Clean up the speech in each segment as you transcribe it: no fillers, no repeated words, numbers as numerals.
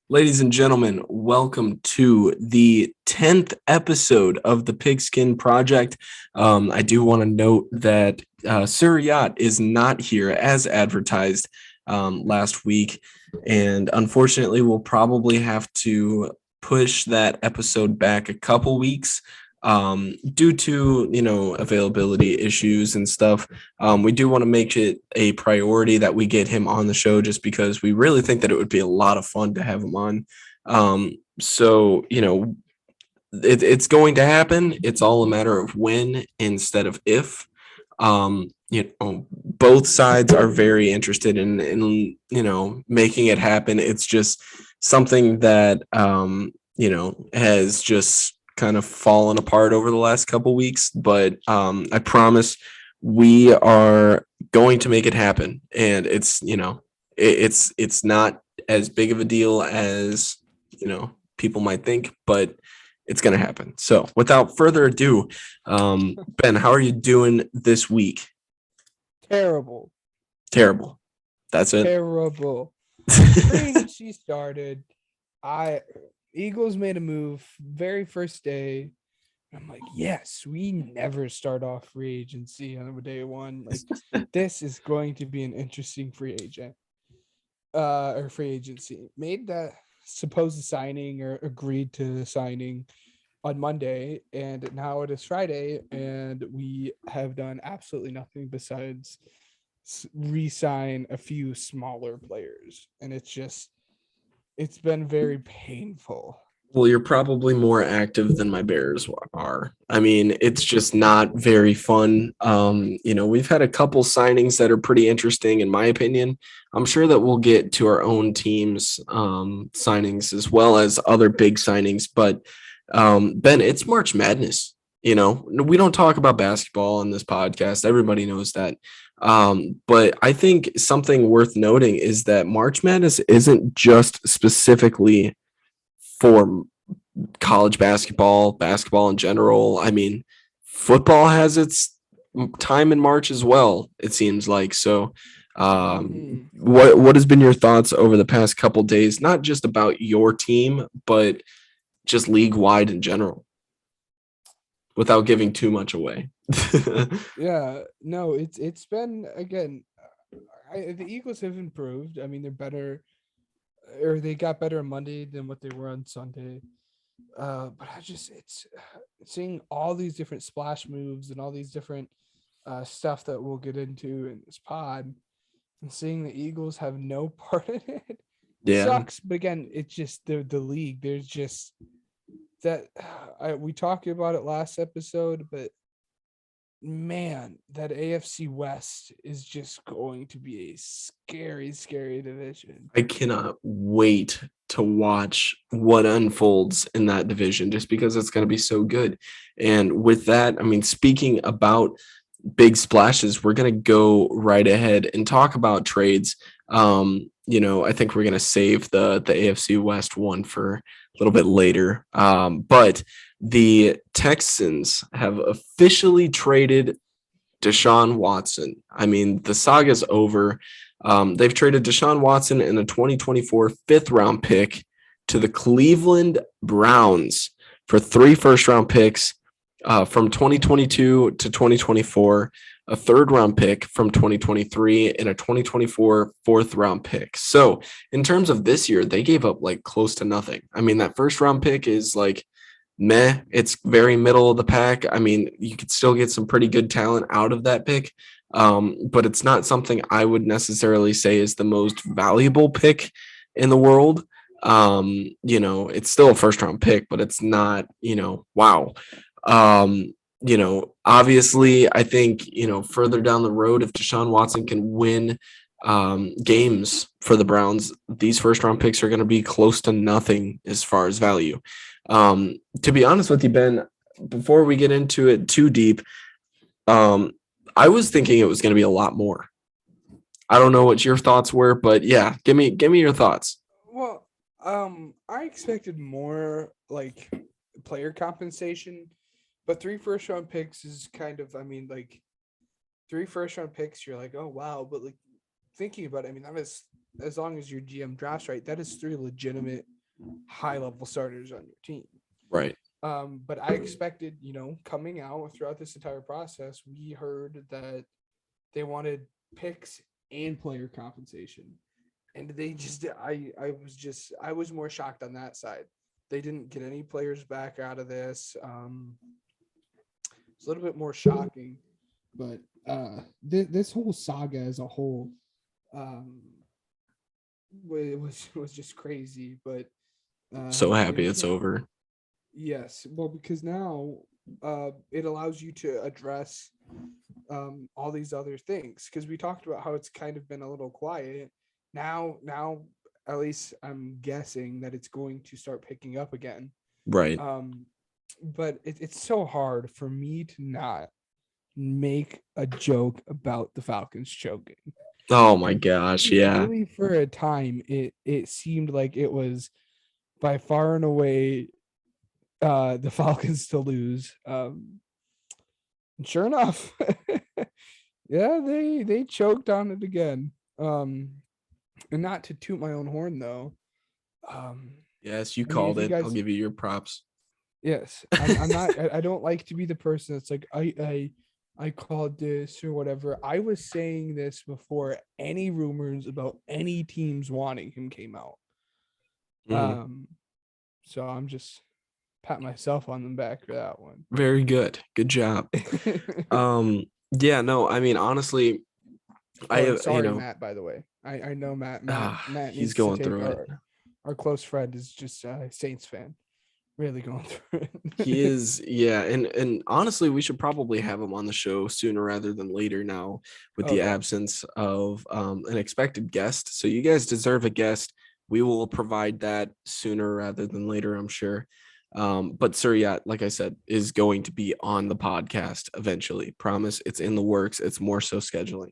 Ladies and gentlemen, welcome to the 10th episode of the Pigskin Project. I do want to note that Sir Yacht is not here as advertised last week, and unfortunately, we'll probably have to push that episode back a couple weeks due to availability issues and stuff. We do want to make it a priority that we get him on the show just because we really think that it would be a lot of fun to have him on. It's going to happen. It's all a matter of when instead of if. Both sides are very interested in making it happen. It's just something that has just kind of fallen apart over the last couple weeks, but I promise we are going to make it happen. And it's not as big of a deal as people might think, but it's going to happen. So without further ado, Ben, how are you doing this week? Terrible. Terrible. That's it. Terrible. Free agency started. Eagles made a move very first day. I'm like, yes, we never start off free agency on day one. Like, this is going to be an interesting free agent. Or free agency. Made that supposed signing or agreed to the signing on Monday, and now it is Friday, and we have done absolutely nothing besides re-sign a few smaller players, and it's been very painful. Well, you're probably more active than my Bears are. I mean, it's just not very fun. We've had a couple signings that are pretty interesting, in my opinion. I'm sure that we'll get to our own team's signings as well as other big signings. But Ben, it's March Madness. We don't talk about basketball on this podcast. Everybody knows that. But I think something worth noting is that March Madness isn't just specifically for college basketball in general. I mean, football has its time in March as well, it seems like. So what has been your thoughts over the past couple days, not just about your team, but just league wide in general, without giving too much away? Yeah, no, it's been again. The Eagles have improved. I mean, they're better, or they got better on Monday than what they were on Sunday. But it's seeing all these different splash moves and all these different stuff that we'll get into in this pod, and seeing the Eagles have no part in it Yeah. sucks. But again, it's just the league. There's just that we talked about it last episode, but man, that AFC West is just going to be a scary, scary division. I cannot wait to watch what unfolds in that division just because it's going to be so good. And with that, I mean, speaking about big splashes, we're going to go right ahead and talk about trades. I think we're going to save the AFC West one for a little bit later. But the Texans have officially traded Deshaun Watson. I mean, the saga's over. They've traded Deshaun Watson and a 2024 fifth round pick to the Cleveland Browns for 3 first round picks from 2022 to 2024, a third round pick from 2023, and a 2024 fourth round pick. So in terms of this year, they gave up like close to nothing. I mean, that first round pick is like meh. It's very middle of the pack. I mean, you could still get some pretty good talent out of that pick. But it's not something I would necessarily say is the most valuable pick in the world. It's still a first round pick, but it's not, wow. Obviously, I think, further down the road, if Deshaun Watson can win games for the Browns, these first round picks are going to be close to nothing as far as value. To be honest with you, Ben, before we get into it too deep, I was thinking it was going to be a lot more. I don't know what your thoughts were, but yeah, give me your thoughts. Well, I expected more like player compensation, but 3 first round picks is kind of, I mean, like 3 first round picks, you're like, oh wow, but like thinking about it, I mean, that is, as long as your GM drafts right, that is 3 legitimate high level starters on your team. Right. But I expected, coming out throughout this entire process, we heard that they wanted picks and player compensation. And they just, I was more shocked on that side. They didn't get any players back out of this. It's a little bit more shocking, but this whole saga as a whole was just crazy. But So happy here it's over. yes, well, because now it allows you to address all these other things, because we talked about how it's kind of been a little quiet. Now at least I'm guessing that it's going to start picking up again. Right. But it's so hard for me to not make a joke about the Falcons choking. Oh my gosh, yeah. Really, for a time, it seemed like it was by far and away the Falcons to lose. Sure enough, yeah, they choked on it again. And not to toot my own horn though. Yes, you I mean, if called you it. I'll guys, give you your props. yes, I'm not. I don't like to be the person that's like I called this or whatever. I was saying this before any rumors about any teams wanting him came out. Mhm. So I'm just pat myself on the back for that one. Very good. Good job. Um, yeah, no, I mean, honestly, Oh, I, sorry, Matt. By the way, I know Matt he's needs to going take through it. our close friend is just a Saints fan, really going through He it. is, yeah, and honestly, we should probably have him on the show sooner rather than later now with the Okay. absence of an expected guest. So you guys deserve a guest. We will provide that sooner rather than later, I'm sure. But Sir Yacht, like I said, is going to be on the podcast eventually. Promise, it's in the works. It's more so scheduling.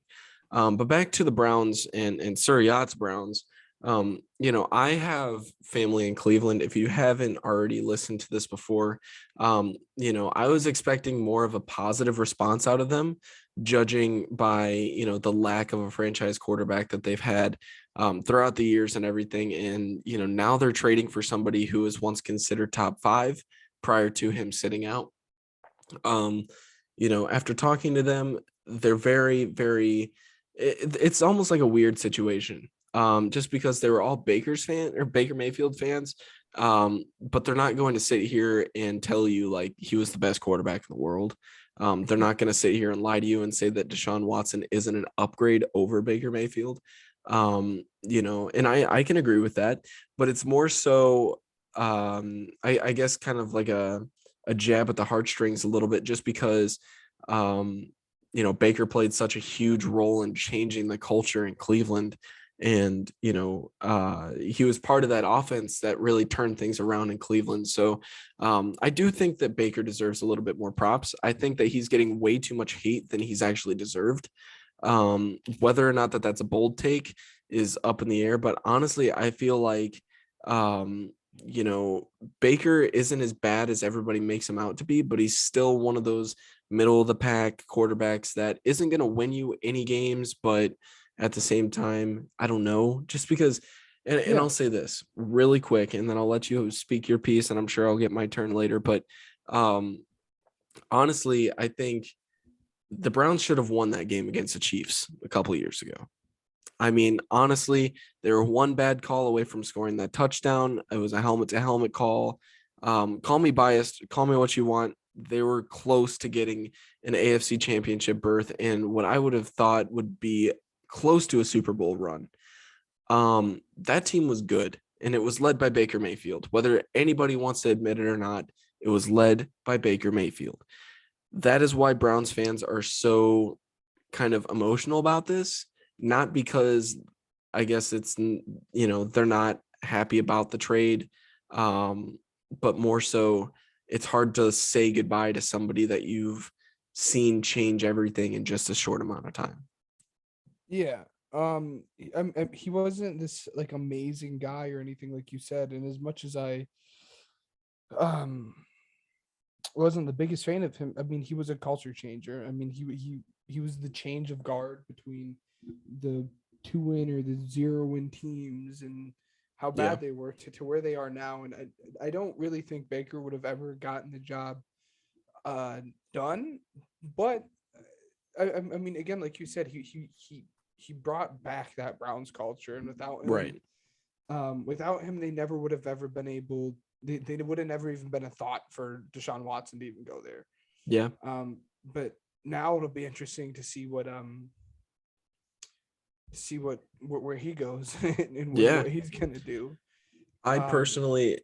But back to the Browns and Sir Yacht's Browns. I have family in Cleveland. If you haven't already listened to this before, I was expecting more of a positive response out of them, judging by, the lack of a franchise quarterback that they've had throughout the years and everything. And, now they're trading for somebody who was once considered top 5 prior to him sitting out. After talking to them, they're very, very, it's almost like a weird situation. Just because they were all Baker Mayfield fans. But they're not going to sit here and tell you like he was the best quarterback in the world. They're not going to sit here and lie to you and say that Deshaun Watson isn't an upgrade over Baker Mayfield. And I can agree with that, but it's more so, I guess kind of like a jab at the heartstrings a little bit, just because, Baker played such a huge role in changing the culture in Cleveland. And, he was part of that offense that really turned things around in Cleveland. So I do think that Baker deserves a little bit more props. I think that he's getting way too much hate than he's actually deserved. Whether or not that's a bold take is up in the air. But honestly, I feel like, Baker isn't as bad as everybody makes him out to be, but he's still one of those middle of the pack quarterbacks that isn't going to win you any games, but at the same time, I don't know, just because, and I'll say this really quick, and then I'll let you speak your piece, and I'm sure I'll get my turn later. But honestly, I think the Browns should have won that game against the Chiefs a couple of years ago. I mean, honestly, they were one bad call away from scoring that touchdown. It was a helmet-to-helmet call. Call me biased, call me what you want. They were close to getting an AFC championship berth and what I would have thought would be close to a Super Bowl run. That team was good, and it was led by Baker Mayfield. Whether anybody wants to admit it or not, it was led by Baker Mayfield. That is why Browns fans are so kind of emotional about this, not because I guess it's, they're not happy about the trade, but more so it's hard to say goodbye to somebody that you've seen change everything in just a short amount of time. Yeah. He wasn't this like amazing guy or anything like you said, and as much as I wasn't the biggest fan of him, I mean, he was a culture changer. I mean, he was the change of guard between the 2-win or the 0-win teams, and how Yeah. bad they were to where they are now. And I don't really think Baker would have ever gotten the job done. But I mean, again, like you said, he brought back that Browns culture, and Right. without him, they never would have ever been able. They would have never even been a thought for Deshaun Watson to even go there. Yeah. But now it'll be interesting to see what where he goes and Yeah. what he's gonna do. I Um, personally,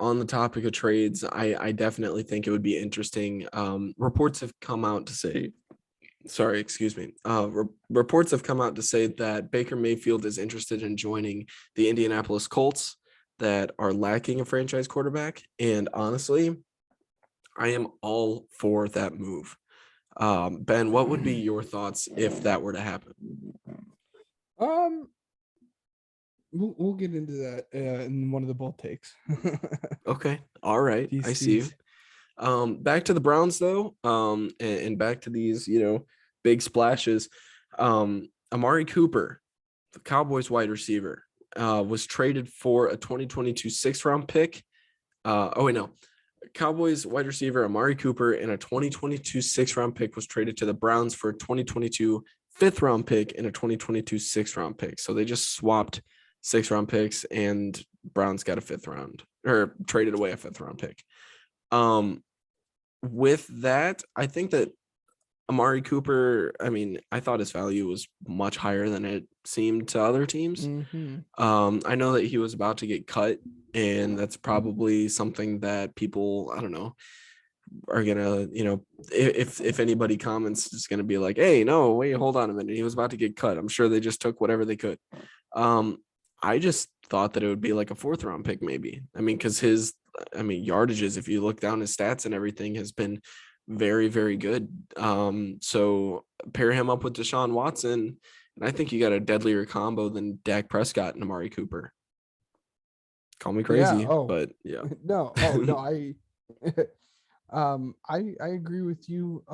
on the topic of trades, I definitely think it would be interesting. Reports have come out to say, sorry, excuse me. Reports have come out to say that Baker Mayfield is interested in joining the Indianapolis Colts that are lacking a franchise quarterback. And honestly, I am all for that move. Ben, what would be your thoughts if that were to happen? um, we'll get into that in one of the bold takes. Okay. All right. I see you. These Back to the Browns though, and back to these, big splashes. Amari Cooper, the Cowboys wide receiver, was traded for a 2022 6th-round pick. Oh wait, no. Cowboys wide receiver Amari Cooper and a 2022 6th-round pick was traded to the Browns for a 2022 5th-round pick and a 2022 6th-round pick. So they just swapped 6th-round picks, and Browns got a 5th round, or traded away a 5th-round pick. With that, I think that Amari Cooper, I mean, I thought his value was much higher than it seemed to other teams. I know that he was about to get cut, and that's probably something that people, I don't know, are gonna, if anybody comments, it's gonna be like, hey, no, wait, hold on a minute, he was about to get cut. I'm sure they just took whatever they could. I just thought that it would be like a 4th-round pick, maybe. I mean, because his, yardages, if you look down his stats and everything, has been very, very good. So pair him up with Deshaun Watson, and I think you got a deadlier combo than Dak Prescott and Amari Cooper. Call me crazy, but yeah. no. Oh no, I agree with you.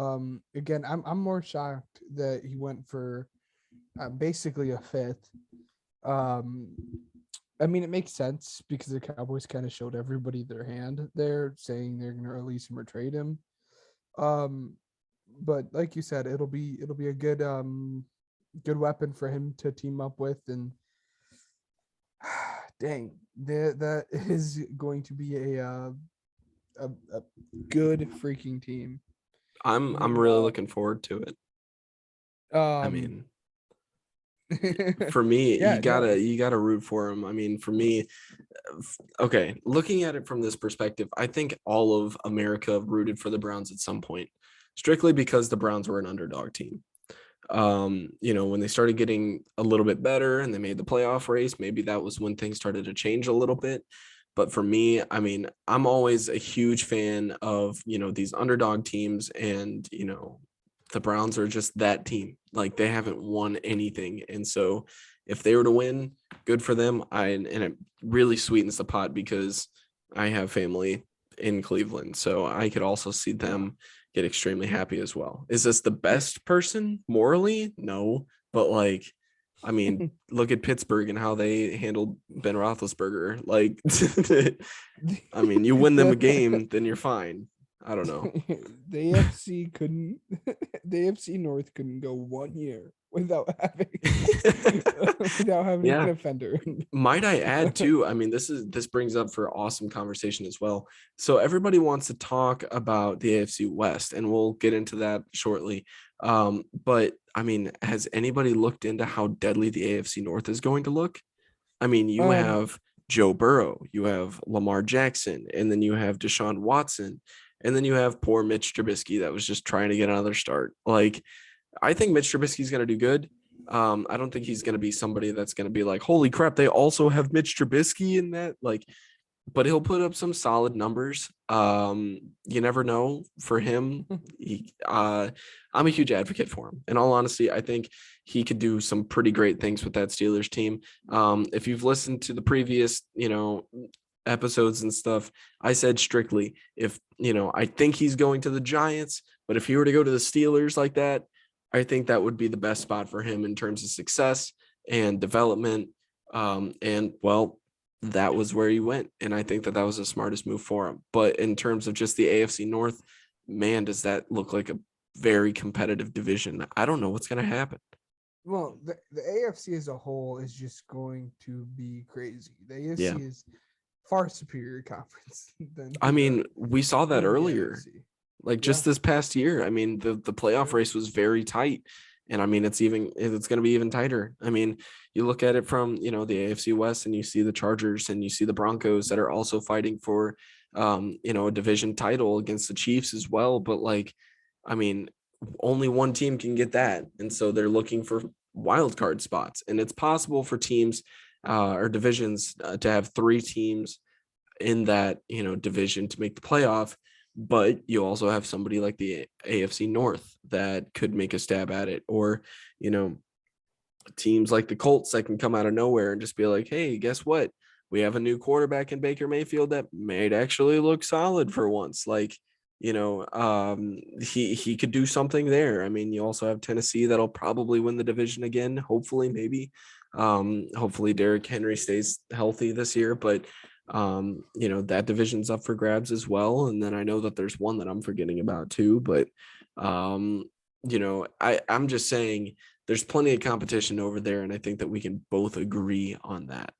Again, I'm more shocked that he went for basically a 5th. I mean, it makes sense because the Cowboys kind of showed everybody their hand there, saying they're going to release him or trade him. But like you said, it'll be a good good weapon for him to team up with, and dang, that is going to be a good freaking team. I'm really looking forward to it. I mean, for me, yeah, you gotta root for him. I mean, for me, okay, looking at it from this perspective, I think all of America rooted for the Browns at some point, strictly because the Browns were an underdog team. When they started getting a little bit better and they made the playoff race, maybe that was when things started to change a little bit. But for me, I mean, I'm always a huge fan of, these underdog teams, and, the Browns are just that team. Like, they haven't won anything. And so if they were to win, good for them. And it really sweetens the pot because I have family in Cleveland. So I could also see them get extremely happy as well. Is this the best person morally? No. But look at Pittsburgh and how they handled Ben Roethlisberger. Like, I mean, you win them a game, then you're fine. I don't know. The AFC North couldn't go 1 year without having Yeah. an offender. Might I add too? I mean, this brings up for awesome conversation as well. So everybody wants to talk about the AFC West, and we'll get into that shortly. But I mean, has anybody looked into how deadly the AFC North is going to look? I mean, you have Joe Burrow, you have Lamar Jackson, and then you have Deshaun Watson, and then you have poor Mitch Trubisky that was just trying to get another start. Like, I think Mitch Trubisky is going to do good. I don't think he's going to be somebody that's going to be like, holy crap, they also have Mitch Trubisky in that. Like, but he'll put up some solid numbers. You never know for him. I'm a huge advocate for him. In all honesty, I think he could do some pretty great things with that Steelers team. If you've listened to the previous, episodes and stuff, I said strictly, if, I think he's going to the Giants, but if he were to go to the Steelers like that, I think that would be the best spot for him in terms of success and development. And well, that was where he went. And I think that that was the smartest move for him. But in terms of just the AFC North, man, does that look like a very competitive division? I don't know what's going to happen. Well, the AFC as a whole is just going to be crazy. The Yeah. AFC is far superior conference than I mean, we saw that than the earlier. NFC. Like Yeah. just this past year, I mean, the playoff race was very tight. And I mean, it's going to be even tighter. I mean, you look at it from, the AFC West and you see the Chargers and you see the Broncos that are also fighting for, a division title against the Chiefs as well. But like, I mean, only one team can get that. And so they're looking for wild card spots. And it's possible for teams or divisions to have three teams in that, division to make the playoff. But you also have somebody like the AFC North that could make a stab at it, or, teams like the Colts that can come out of nowhere and just be like, hey, guess what? We have a new quarterback in Baker Mayfield that might actually look solid for once. Like, he could do something there. I mean, you also have Tennessee that'll probably win the division again. Hopefully, maybe. Hopefully Derrick Henry stays healthy this year, but that division's up for grabs as well. And then I know that there's one that I'm forgetting about too, but I'm just saying there's plenty of competition over there, and I think that we can both agree on that.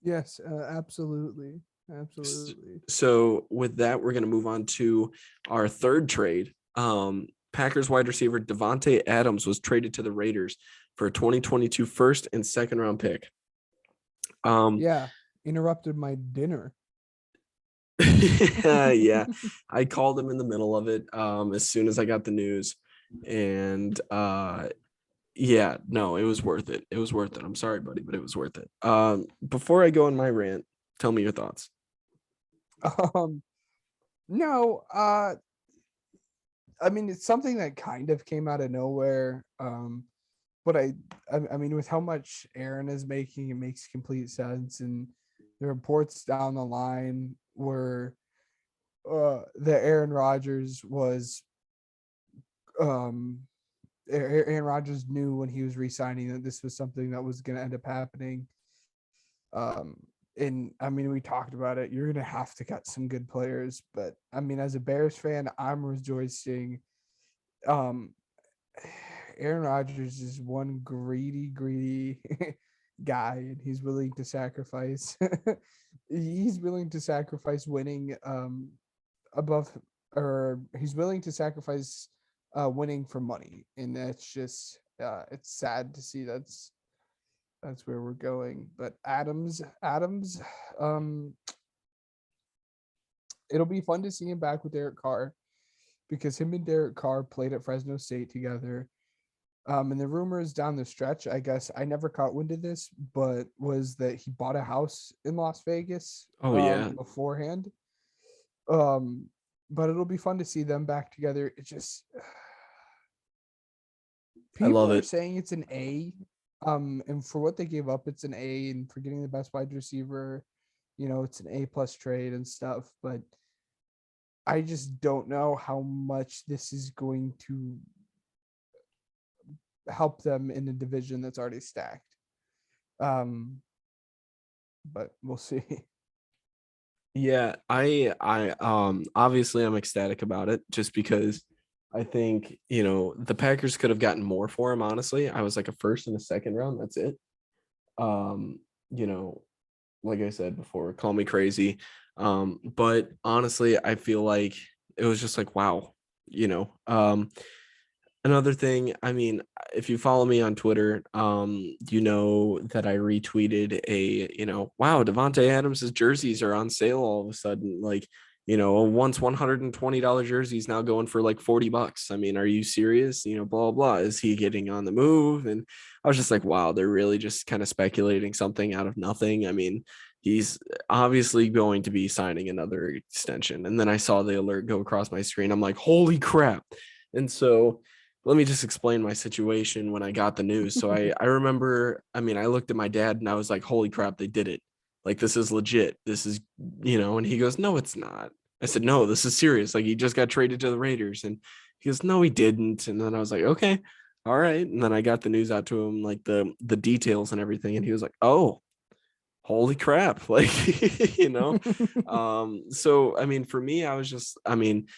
Yes, absolutely. Absolutely. So with that, we're going to move on to our third trade. Packers wide receiver Davante Adams was traded to the Raiders for a 2022 first and second round pick. Yeah, interrupted my dinner. Yeah, I called him in the middle of it as soon as I got the news, and yeah, no, it was worth it. It was worth it. I'm sorry, buddy, but it was worth it. Before I go on my rant, tell me your thoughts. No, I mean, it's something that kind of came out of nowhere. But I mean, with how much Aaron is making, it makes complete sense. And the reports down the line were that Aaron Rodgers knew when he was re-signing that this was something that was going to end up happening. And I mean, we talked about it. You're going to have to cut some good players, but I mean, as a Bears fan, I'm rejoicing. Aaron Rodgers is one greedy guy, and he's willing to sacrifice. He's willing to sacrifice winning above, or he's willing to sacrifice winning for money, and that's just it's sad to see that's where we're going. But Adams, it'll be fun to see him back with Derek Carr, because him and Derek Carr played at Fresno State together. And the rumors down the stretch, I guess I never caught wind of this, but was that he bought a house in Las Vegas beforehand. But it'll be fun to see them back together. It just people are saying it's an A. And for what they gave up, it's an A, and for getting the best wide receiver, it's an A+ trade and stuff. But I just don't know how much this is going to help them in a division that's already stacked. But we'll see. Yeah, I obviously I'm ecstatic about it, just because I think, the Packers could have gotten more for him, honestly. I was like a first and a second round, that's it. Like I said before, call me crazy. But honestly, I feel like it was just like, wow, another thing, I mean, if you follow me on Twitter, you know that I retweeted wow, Davante Adams' jerseys are on sale all of a sudden. Like, a once $120 jersey is now going for like $40. I mean, are you serious? Blah, blah. Is he getting on the move? And I was just like, wow, they're really just kind of speculating something out of nothing. I mean, he's obviously going to be signing another extension. And then I saw the alert go across my screen. I'm like, holy crap. And so let me just explain my situation when I got the news. So I remember, I mean, I looked at my dad and I was like, holy crap, they did it. Like, this is legit. This is, and he goes, no, it's not. I said, no, this is serious. Like, he just got traded to the Raiders. And he goes, no, he didn't. And then I was like, okay, all right. And then I got the news out to him, like the details and everything. And he was like, oh, holy crap, like, so I mean, for me, I was just, I mean,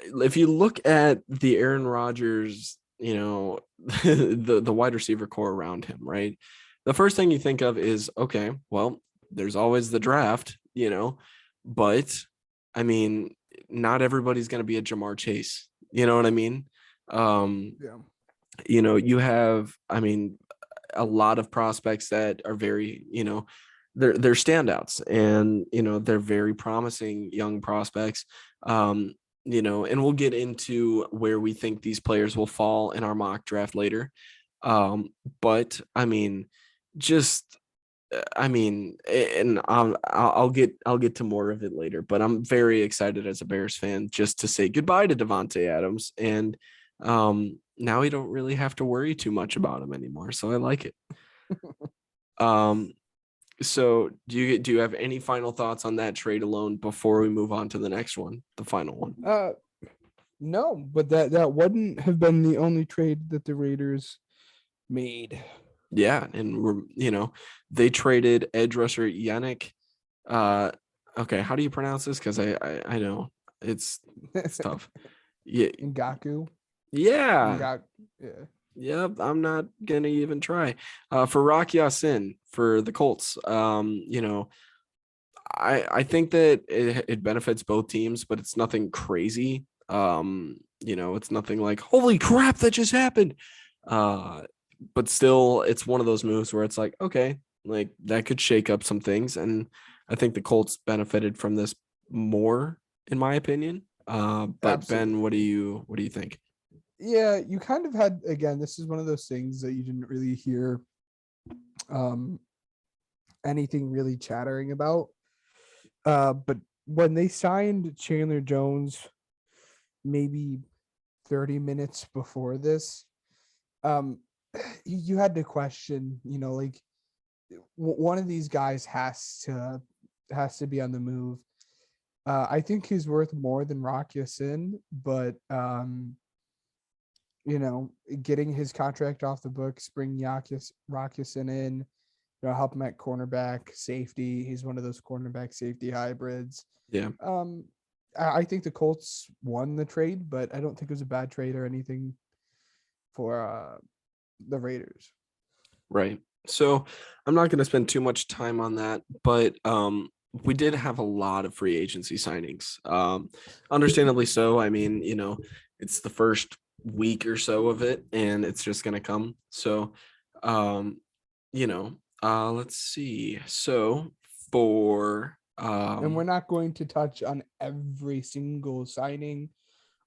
if you look at the Aaron Rodgers, the wide receiver core around him, right? The first thing you think of is, okay, well, there's always the draft, but I mean, not everybody's going to be a Jamar Chase. You know what I mean? Yeah. You have, I mean, a lot of prospects that are very, they're standouts, and they're very promising young prospects. And we'll get into where we think these players will fall in our mock draft later. But I mean, just I mean, and I'll get to more of it later, but I'm very excited as a Bears fan just to say goodbye to Davante Adams, and now we don't really have to worry too much about him anymore. So I like it. So do you have any final thoughts on that trade alone before we move on to the next one, the final one? No, but that wouldn't have been the only trade that the Raiders made. Yeah, and they traded edge rusher Yannick. Okay, how do you pronounce this? Because I know it's tough. Yeah, Ngaku. Yeah. Yeah. Yep, I'm not gonna even try. For Rock Ya-Sin for the Colts. I think that it benefits both teams, but it's nothing crazy. It's nothing like, holy crap, that just happened. But still, it's one of those moves where it's like, okay, like that could shake up some things, and I think the Colts benefited from this more, in my opinion. But Absolutely. Ben, what do you think? Yeah, you kind of had, again, this is one of those things that you didn't really hear anything really chattering about. But when they signed Chandler Jones, maybe 30 minutes before this, you had to question, like one of these guys has to be on the move. I think he's worth more than Rock Ya-Sin, but getting his contract off the books, bring Rock Ya-Sin in, help him at cornerback, safety. He's one of those cornerback safety hybrids. Yeah. I think the Colts won the trade, but I don't think it was a bad trade or anything for the Raiders. Right. So I'm not going to spend too much time on that, but we did have a lot of free agency signings. Understandably so. I mean, it's the first week or so of it, and it's just going to come. So, let's see. So for and we're not going to touch on every single signing.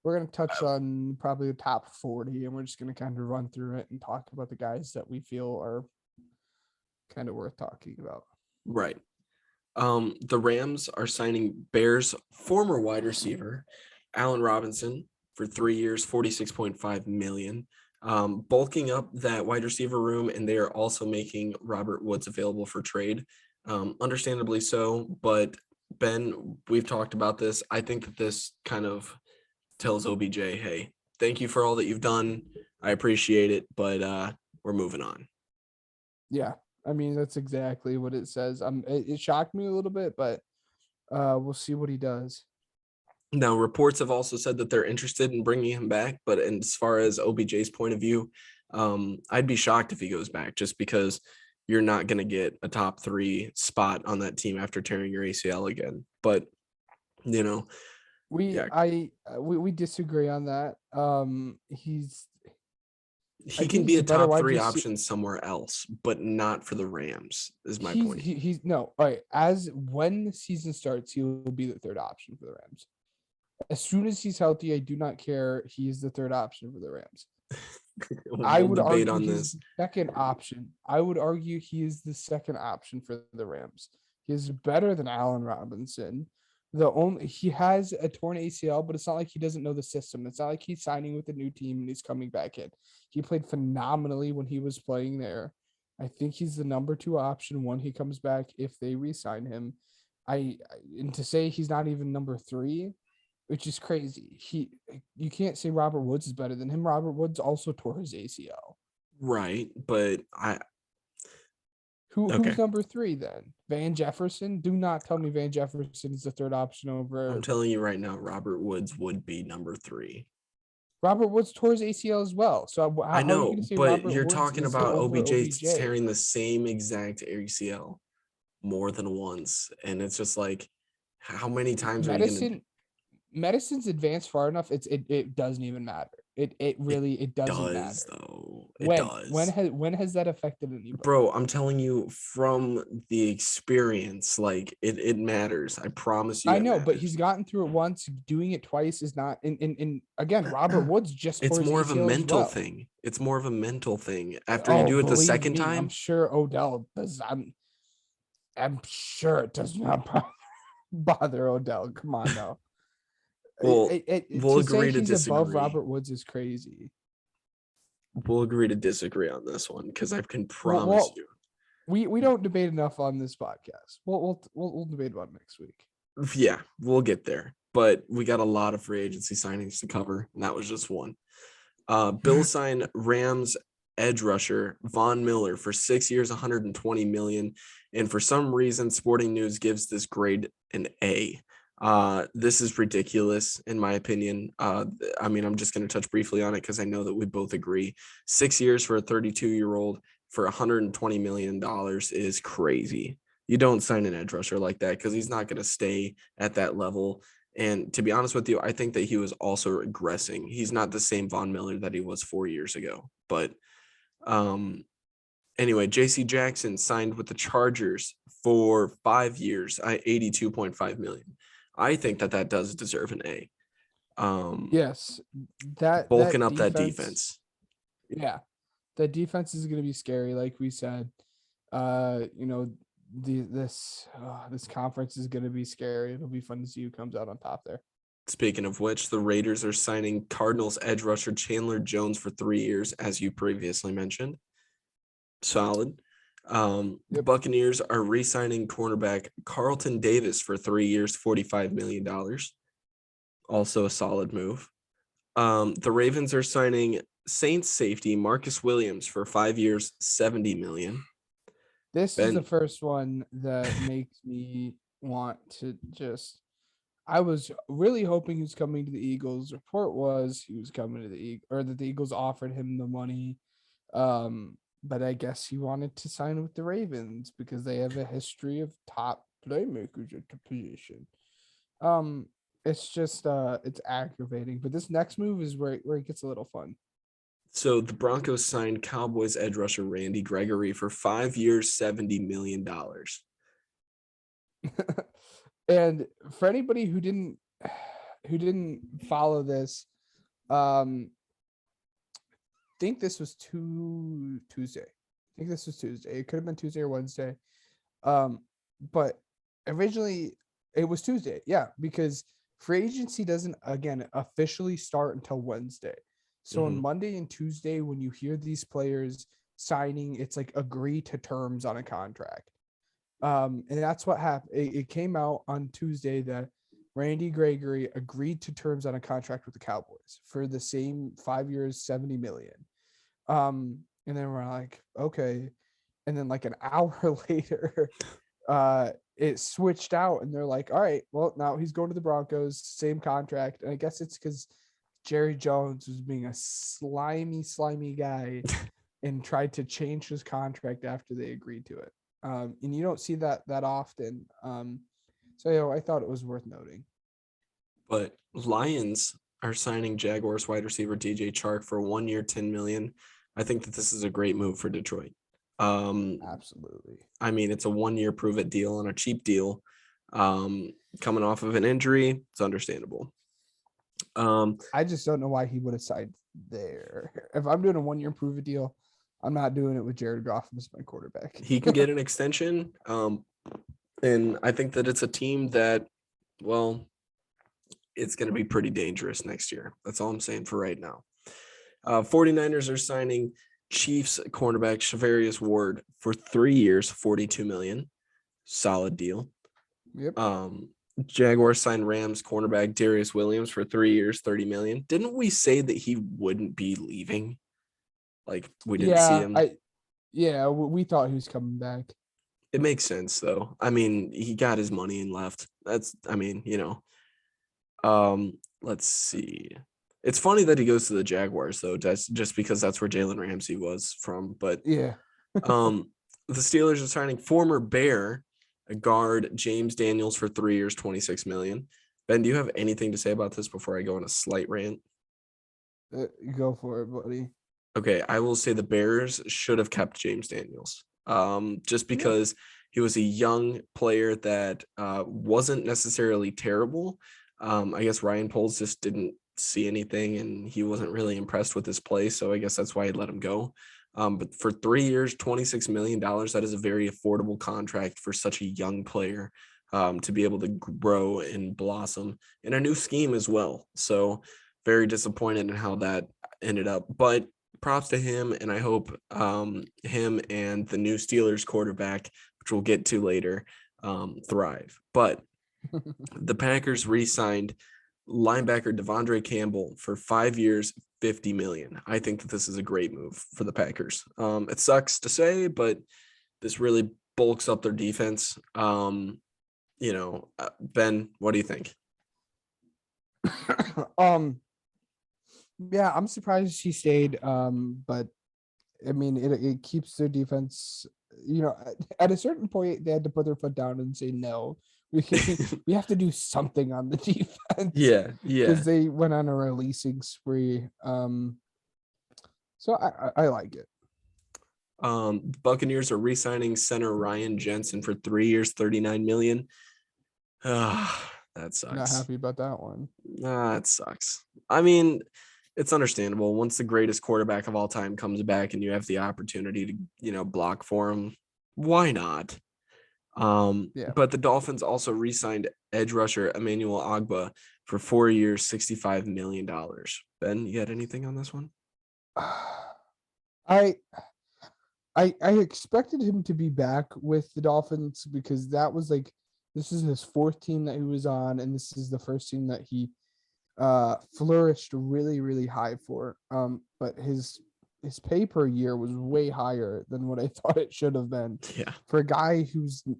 We're going to touch on probably the top 40, and we're just going to kind of run through it and talk about the guys that we feel are kind of worth talking about. Right. The Rams are signing Bears former wide receiver Allen Robinson for 3 years, $46.5 million. Bulking up that wide receiver room, and they are also making Robert Woods available for trade. Understandably so, but Ben, we've talked about this. I think that this kind of tells OBJ, hey, thank you for all that you've done. I appreciate it, but we're moving on. Yeah, I mean, that's exactly what it says. It shocked me a little bit, but we'll see what he does. Now, reports have also said that they're interested in bringing him back, but as far as OBJ's point of view, I'd be shocked if he goes back, just because you're not going to get a top 3 spot on that team after tearing your ACL again. But, we disagree on that. He can be a top 3 option somewhere else, but not for the Rams, is my point. He's no, all right. As when the season starts, he will be the third option for the Rams. As soon as he's healthy, I do not care. He is the third option for the Rams. I would argue on this second option. I would argue he is the second option for the Rams. He is better than Allen Robinson. He has a torn ACL, but it's not like he doesn't know the system. It's not like he's signing with a new team and he's coming back in. He played phenomenally when he was playing there. I think he's the number 2 option when he comes back if they re-sign him. And to say he's not even number 3, which is crazy. You can't say Robert Woods is better than him. Robert Woods also tore his ACL. Right, but Who's Okay. number 3 then? Van Jefferson? Do not tell me Van Jefferson is the third option I'm over telling you right now, Robert Woods would be number 3. Robert Woods tore his ACL as well. So I how are you going know, to say but Robert you're Woods talking is about over OBJ OBJ? tearing the same exact ACL more than once. And it's just like, how many times are you going to do? Medicine's advanced far enough. It doesn't even matter. It It really it doesn't does, matter. though. It When does. has that affected anybody? Bro, I'm telling you from the experience, like it matters. I promise you I it know, but matters. he's gotten through it once. Doing it twice is not. And again, Robert Woods just It's tore his more of a ACL as mental well. thing. It's more of a mental thing. After you Oh, do it the believe second me, I'm time, sure Odell does. I'm sure it does not bother Odell. Come on, now. well, we'll To say agree to he's above disagree. Robert Woods is crazy. We'll agree to disagree on this one because I can Well, promise you. we don't debate enough on this podcast. We'll debate about it next week. Yeah, we'll get there. But we got a lot of free agency signings to cover, and that was just one. Bills sign Rams edge rusher Von Miller for 6 years, 120 million. And for some reason, Sporting News gives this grade an A. This is ridiculous, in my opinion. I mean, I'm just going to touch briefly on it because I know that we both agree. 6 years for a 32-year-old for $120 million is crazy. You don't sign an edge rusher like that because he's not going to stay at that level. And to be honest with you, I think that he was also regressing. He's not the same Von Miller that he was 4 years ago. But anyway, JC Jackson signed with the Chargers for 5 years, 82.5 million. I think that does deserve an A. Yes, that Bulking up that defense. defense. Yeah, that defense is going to be scary, like we said. You know, this conference is going to be scary. It'll be fun to see who comes out on top there. Speaking of which, the Raiders are signing Cardinals edge rusher Chandler Jones for 3 years, as you previously mentioned. Solid. The Buccaneers are re-signing cornerback Carlton Davis for 3 years, $45 million. Also a solid move. The Ravens are signing Saints safety Marcus Williams for 5 years, $70 million. This is the first one that makes me want to just. I was really hoping he was coming to the Eagles. Report was he was coming to the Eagles, or that the Eagles offered him the money. But I guess he wanted to sign with the Ravens because they have a history of top playmakers at the position. It's just it's aggravating. But this next move is where it gets a little fun. So the Broncos signed Cowboys edge rusher Randy Gregory for 5 years, $70 million. And for anybody who didn't follow this, think this was Tuesday. I think this was Tuesday. It could have been Tuesday or Wednesday. But originally it was Tuesday. Yeah, because free agency doesn't again officially start until Wednesday. So on Monday and Tuesday, when you hear these players signing, it's like agree to terms on a contract. And that's what happened. It came out on Tuesday that Randy Gregory agreed to terms on a contract with the Cowboys for the same 5 years, 70 million. And then we're like, okay. And then like an hour later, it switched out and they're like, all right, well, now he's going to the Broncos, same contract. And I guess it's because Jerry Jones was being a slimy guy and tried to change his contract after they agreed to it. And you don't see that often. So I thought it was worth noting. But Lions are signing Jaguars wide receiver DJ Chark for 1 year, $10 million. I think that this is a great move for Detroit. Absolutely. I mean, it's a 1 year prove it deal and a cheap deal. Coming off of an injury, it's understandable. I just don't know why he would have signed there. If I'm doing a 1 year prove it deal, I'm not doing it with Jared Goff as my quarterback. He can get an extension. And I think that it's a team that, well, it's going to be pretty dangerous next year. That's all I'm saying for right now. 49ers are signing Chiefs cornerback Shavarius Ward for 3 years, $42 million. Solid deal. Yep. Jaguars signed Rams cornerback Darius Williams for 3 years, $30 million. Didn't we say that he wouldn't be leaving? Like we didn't see him. We thought he was coming back. It makes sense though. I mean, he got his money and left. Let's see. It's funny that he goes to the Jaguars though, just because that's where Jalen Ramsey was from. But Yeah. the Steelers are signing former Bear guard James Daniels for 3 years, $26 million. Ben, do you have anything to say about this before I go on a slight rant? Go for it, buddy. Okay, I will say the Bears should have kept James Daniels. Just Yeah. because he was a young player that wasn't necessarily terrible. I guess Ryan Poles just didn't see anything and he wasn't really impressed with his play. So I guess that's why he let him go. But for 3 years, $26 million, that is a very affordable contract for such a young player to be able to grow and blossom in a new scheme as well. So very disappointed in how that ended up. But props to him, and I hope him and the new Steelers quarterback, which we'll get to later, thrive. But the Packers re-signed linebacker Devondre Campbell for 5 years, $50 million. I think that this is a great move for the Packers. It sucks to say, but this really bulks up their defense. Ben, what do you think? Yeah, I'm surprised he stayed. But I mean, it keeps their defense. At a certain point, they had to put their foot down and say no. We have to do something on the defense. Yeah. Because they went on a releasing spree. So I like it. Buccaneers are re-signing center Ryan Jensen for 3 years, $39 million. That sucks. Not happy about that one. It sucks. I mean, it's understandable. Once the greatest quarterback of all time comes back and you have the opportunity to, block for him, why not? Yeah. But the Dolphins also re-signed edge rusher Emmanuel Ogbah for 4 years, $65 million. Ben, you got anything on this one? I expected him to be back with the Dolphins because that was this is his fourth team that he was on, and this is the first team that he flourished really, really high for. But his pay per year was way higher than what I thought it should have been. Yeah. For a guy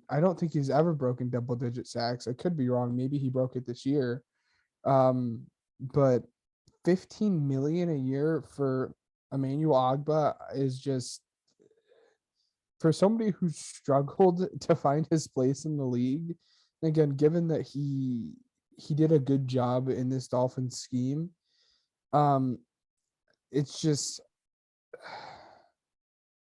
I don't think he's ever broken double-digit sacks. I could be wrong. Maybe he broke it this year. But $15 million a year for Emmanuel Ogbah is just, for somebody who struggled to find his place in the league. Again, given that he did a good job in this Dolphins scheme, it's just,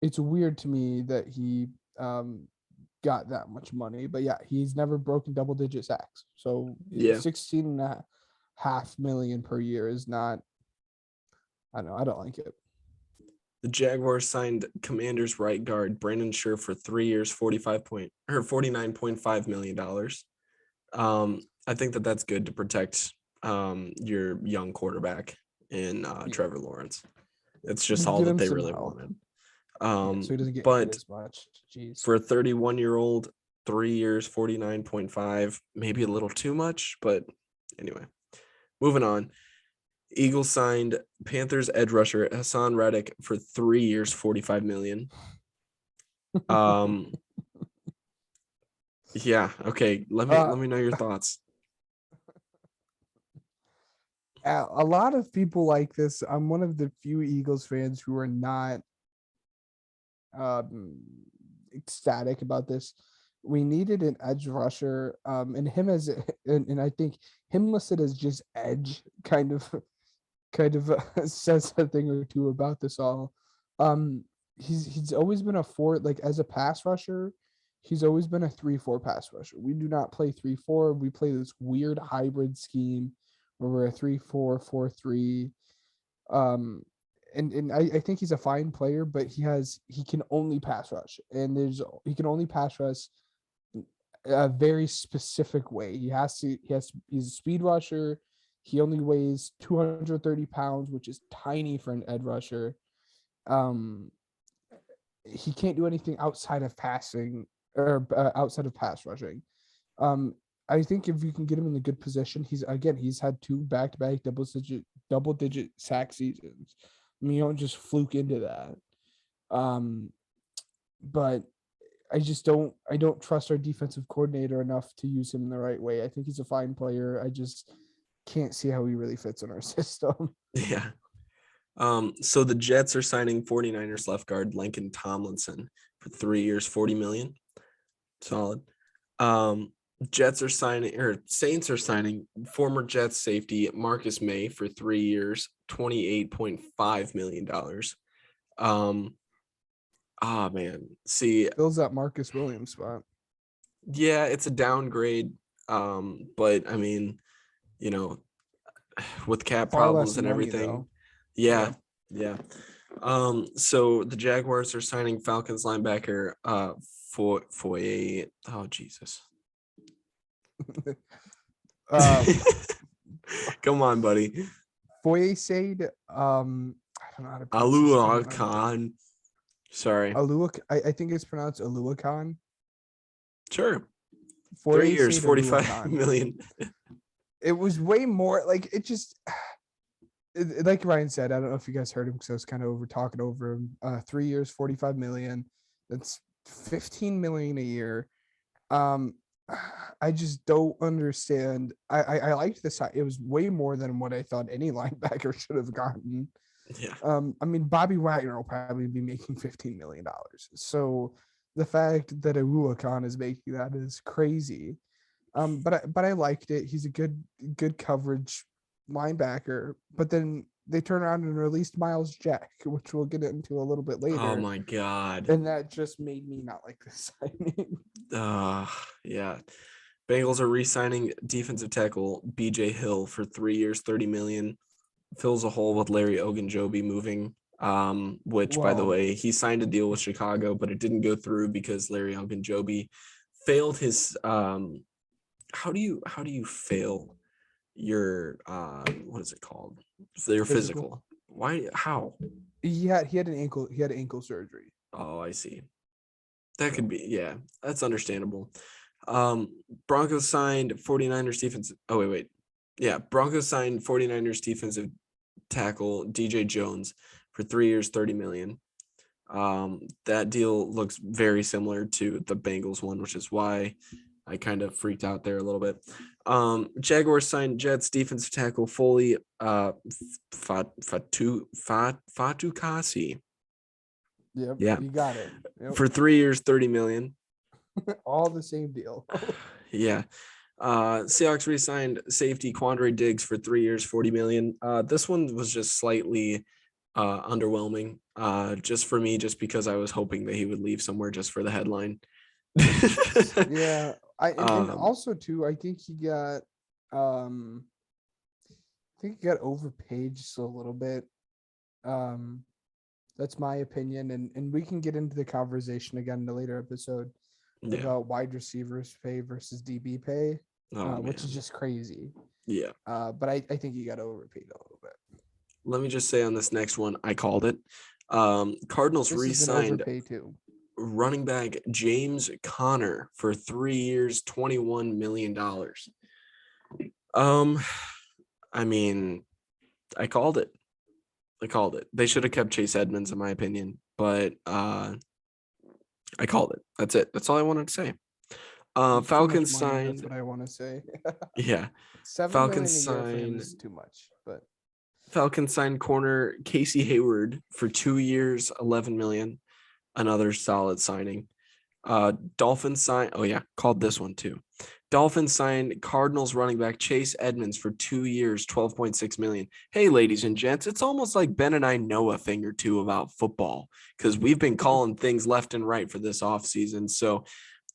it's weird to me that he got that much money. But yeah, he's never broken double-digit sacks. So Yeah. $16.5 million per year is not, I don't know, I don't like it. The Jaguars signed Commanders right guard Brandon Scherf for 3 years, $49.5 million. I think that that's good to protect your young quarterback in Trevor Lawrence. It's just all that they really wanted. So he doesn't get hit as much. Jeez. For a 31-year-old, 3 years, 49.5, maybe a little too much, but anyway, moving on. Eagles signed Panthers edge rusher Hassan Reddick for 3 years, $45 million. Yeah. Okay. Let me know your thoughts. A lot of people like this. I'm one of the few Eagles fans who are not ecstatic about this. We needed an edge rusher, and him and I think him listed as just edge kind of says a thing or two about this all. He's always been a 4, as a pass rusher. He's always been a 3-4 pass rusher. We do not play 3-4. We play this weird hybrid scheme where we're a 3-4-4-3. And I think he's a fine player, but he can only pass rush, and he can only pass rush a very specific way. He's a speed rusher. He only weighs 230 pounds, which is tiny for an edge rusher. He can't do anything outside of passing or outside of pass rushing. I think if you can get him in a good position, he's had 2 back-to-back double-digit sack seasons. I mean, you don't just fluke into that. But I don't trust our defensive coordinator enough to use him in the right way. I think he's a fine player. I just can't see how he really fits in our system. Yeah. So the Jets are signing 49ers left guard Lincoln Tomlinson for 3 years, 40 million. Solid. Jets are signing, or Saints are signing former Jets safety Marcus May for 3 years, $28.5 million. Man. See, Fills that Marcus Williams spot. yeah, it's a downgrade. But I mean, you know, with cap Far less problems and money, everything. though. Yeah. So the Jaguars are signing Falcons linebacker for a Jesus. Come on, buddy. Foye said, I don't know how to pronounce Alua Khan. Sorry. I think it's pronounced Alua Khan. Sure. 3 years, 45 million. It was way more like it just like Ryan said. I don't know if you guys heard him because I was kind of talking over him. 3 years, 45 million. That's 15 million a year. I just don't understand. I liked this. It was way more than what I thought any linebacker should have gotten. Yeah. I mean, Bobby Wagner will probably be making $15 million. So the fact that Alua Khan is making that is crazy. But I liked it. He's a good coverage linebacker. But then they turn around and released Miles Jack, which we'll get into a little bit later. Oh my God. And that just made me not like this signing. Yeah. Bengals are re-signing defensive tackle BJ Hill for 3 years, 30 million. Fills a hole with Larry Ogunjobi moving. Which by the way, he signed a deal with Chicago, but it didn't go through because Larry Ogunjobi failed his how do you fail your what is it called? Your physical. Why? How? He had an ankle surgery. Oh, I see. That could be, yeah, that's understandable. Broncos signed 49ers defensive. Oh, wait. Yeah, Broncos signed 49ers defensive tackle DJ Jones for 3 years, 30 million. That deal looks very similar to the Bengals one, which is why I kind of freaked out there a little bit. Jaguars signed Jets defensive tackle Foley Fatukasi. Yep, Yeah, you got it. Yep. For 3 years, 30 million. All the same deal. Yeah. Seahawks re-signed safety Quandre Diggs for 3 years, 40 million. This one was just slightly underwhelming. Just for me, just because I was hoping that he would leave somewhere just for the headline. Yeah. And also too, I think he got overpaid just a little bit. That's my opinion, and we can get into the conversation again in a later episode about wide receivers pay versus DB pay, which is just crazy. Yeah. But I think he got overpaid a little bit. Let me just say on this next one, I called it. Cardinals re-signed running back James Conner for 3 years, $21 million. I mean, I called it. They should have kept Chase Edmonds, in my opinion, but I called it. That's it. That's all I wanted to say. Falcons signed. That's what I want to say. Yeah. Falcons signed is too much, but Falcons signed corner Casey Hayward for 2 years, 11 million. Another solid signing. Dolphins signed. Oh yeah, called this one too. Dolphins signed Cardinals running back Chase Edmonds for 2 years, 12.6 million. Hey, ladies and gents, it's almost like Ben and I know a thing or two about football because we've been calling things left and right for this offseason. So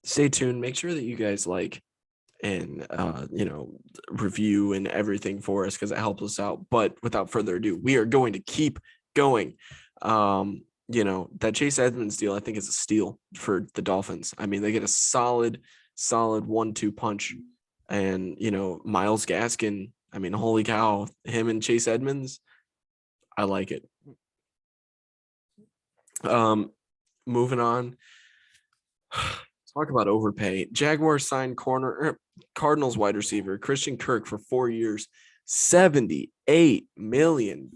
stay tuned. Make sure that you guys like and review and everything for us because it helps us out. But without further ado, we are going to keep going. That Chase Edmonds deal, I think, is a steal for the Dolphins. I mean, they get a solid 1-2 punch. And, Myles Gaskin, I mean, holy cow, him and Chase Edmonds, I like it. Moving on. Talk about overpay. Jaguars signed Cardinals wide receiver Christian Kirk for 4 years, $78 million.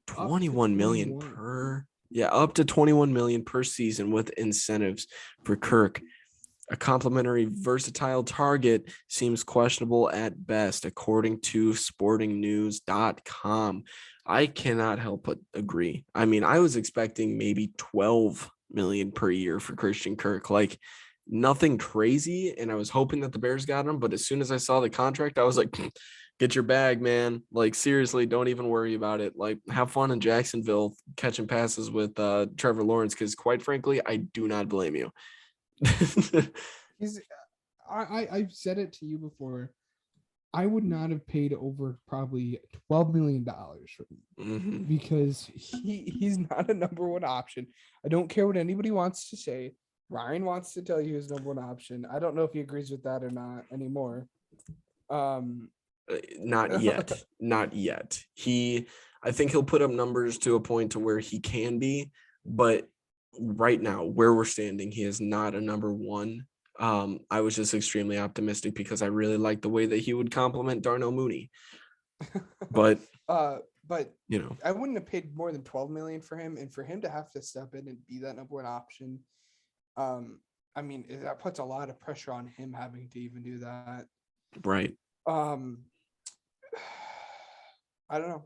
21 million per Yeah, up to 21 million per season with incentives for Kirk. A complimentary versatile target seems questionable at best, according to sportingnews.com. I cannot help but agree. I mean, I was expecting maybe 12 million per year for Christian Kirk, like nothing crazy. And I was hoping that the Bears got him. But as soon as I saw the contract, I was like, get your bag, man. Like, seriously, don't even worry about it. Like, have fun in Jacksonville catching passes with Trevor Lawrence, because quite frankly, I do not blame you. He's, I've said it to you before. I would not have paid over probably $12 million for him because he's not a number one option. I don't care what anybody wants to say. Ryan wants to tell you his number one option. I don't know if he agrees with that or not anymore. Not yet. Not yet. I think he'll put up numbers to a point to where he can be, but right now, where we're standing, he is not a number one. I was just extremely optimistic because I really like the way that he would complement Darnell Mooney. But you know, I wouldn't have paid more than 12 million for him, and for him to have to step in and be that number one option. I mean, that puts a lot of pressure on him having to even do that. Right. I don't know.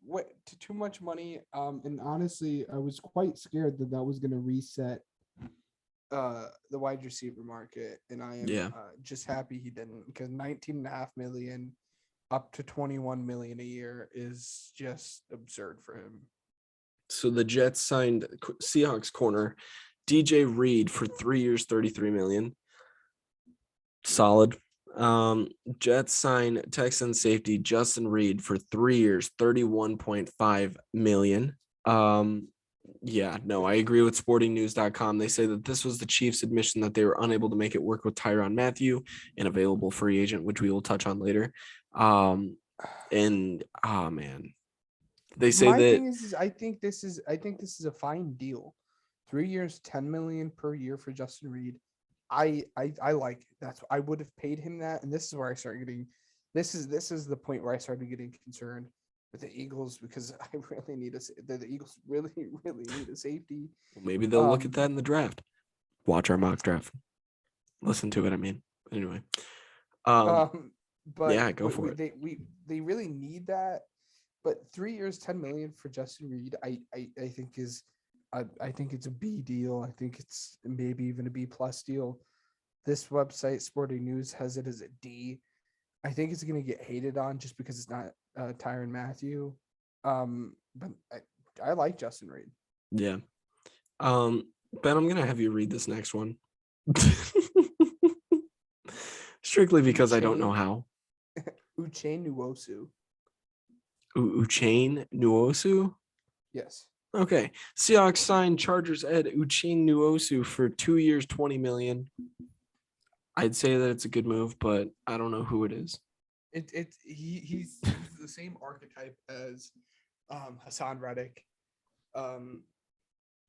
It's too much money. And honestly, I was quite scared that was going to reset the wide receiver market, and I am just happy he didn't, because 19.5 million up to 21 million a year is just absurd for him. So the Jets signed Seahawks corner DJ Reed for 3 years, 33 million. Solid. Jets sign Texans safety Justin Reed for 3 years, 31.5 million. Yeah, no, I agree with sportingnews.com. They say that this was the Chiefs' admission that they were unable to make it work with Tyrann Mathieu, an available free agent, which we will touch on later. Man, they say my that thing is I think this is a fine deal. 3 years, 10 million per year for Justin Reed. I like it. I would have paid him that, and this is where I start getting. This is the point where I started getting concerned with the Eagles, because I really need the Eagles really need a safety. Maybe they'll look at that in the draft. Watch our mock draft. Listen to it. I mean, anyway. But yeah, go for it. They really need that. But 3 years, 10 million for Justin Reed, I think is. I think it's a B deal. I think it's maybe even a B plus deal. This website, Sporting News, has it as a D. I think it's going to get hated on just because it's not Tyrann Mathieu. But I like Justin Reed. Yeah. Ben, I'm going to have you read this next one. Strictly because I don't know how. Uchenna Nwosu. Uchenna Nwosu? Yes. Okay. Seahawks signed Chargers Ed Uchenna Nwosu for 2 years, 20 million. I'd say that it's a good move, but I don't know who it is. He's the same archetype as Hassan Reddick.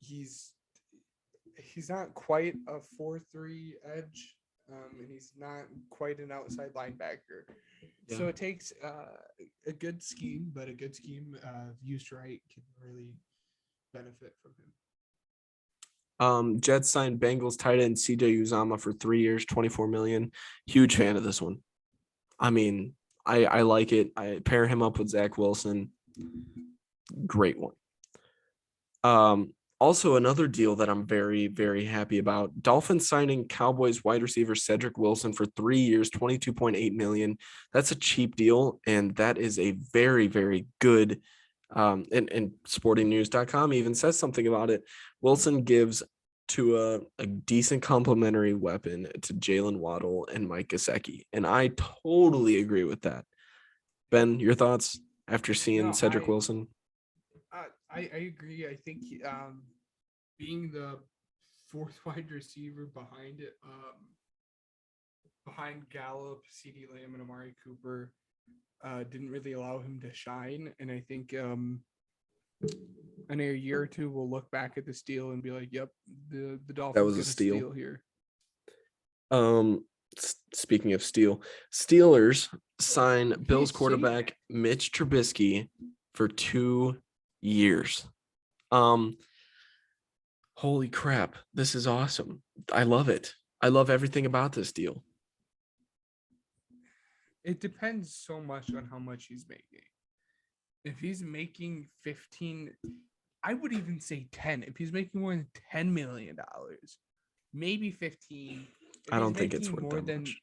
He's not quite a 4-3 edge, and he's not quite an outside linebacker. Yeah. So it takes a good scheme, but a good scheme used right can really benefit from him. Jets signed Bengals tight end CJ Uzomah for 3 years, 24 million. Huge fan of this one. I mean, I like it. I pair him up with Zach Wilson. Great one. Also, another deal that I'm very, very happy about. Dolphins signing Cowboys wide receiver Cedric Wilson for 3 years, 22.8 million. That's a cheap deal, and that is a very, very good. And sportingnews.com even says something about it. Wilson gives to a decent complementary weapon to Jalen Waddle and Mike Gesicki, and I totally agree with that. Ben, your thoughts after seeing Cedric Wilson? I agree. I think being the fourth wide receiver behind Gallup, CeeDee Lamb, and Amari Cooper didn't really allow him to shine. And I think in a year or two, we'll look back at this deal and be like, yep, the Dolphins that was a steal here. Speaking of steal, Steelers sign Bills quarterback Mitch Trubisky for 2 years. Holy crap. This is awesome. I love it. I love everything about this deal. It depends so much on how much he's making. If he's making 15, I would even say 10. If he's making more than $10 million, maybe 15. I don't think it's worth more that than much.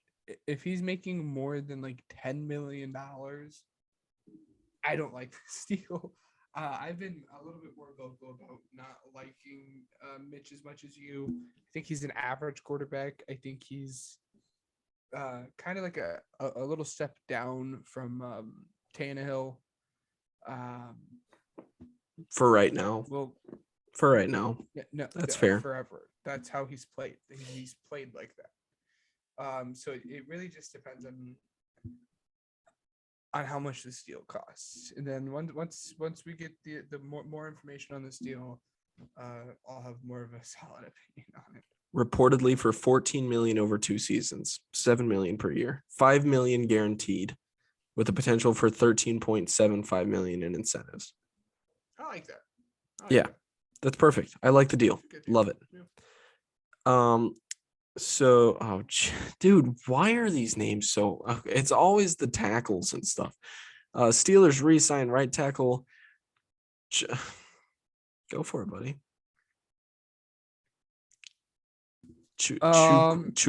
If he's making more than like $10 million, I don't like this deal. I've been a little bit more vocal about not liking Mitch as much as you. I think he's an average quarterback. I think he's kind of like a little step down from Tannehill. For right now. Well, For right now. no, That's fair. Forever. That's how he's played. He's played like that. So it really just depends on how much this deal costs, and then once we get the more information on this deal, I'll have more of a solid opinion on it. Reportedly for $14 million over 2 seasons, $7 million per year, $5 million guaranteed, with the potential for $13.75 million in incentives. I like that. Yeah, that's perfect. I like the deal. Love it. Yeah. So, dude, why are these names so? It's always the tackles and stuff. Steelers re-sign right tackle. Go for it, buddy. Chukwuma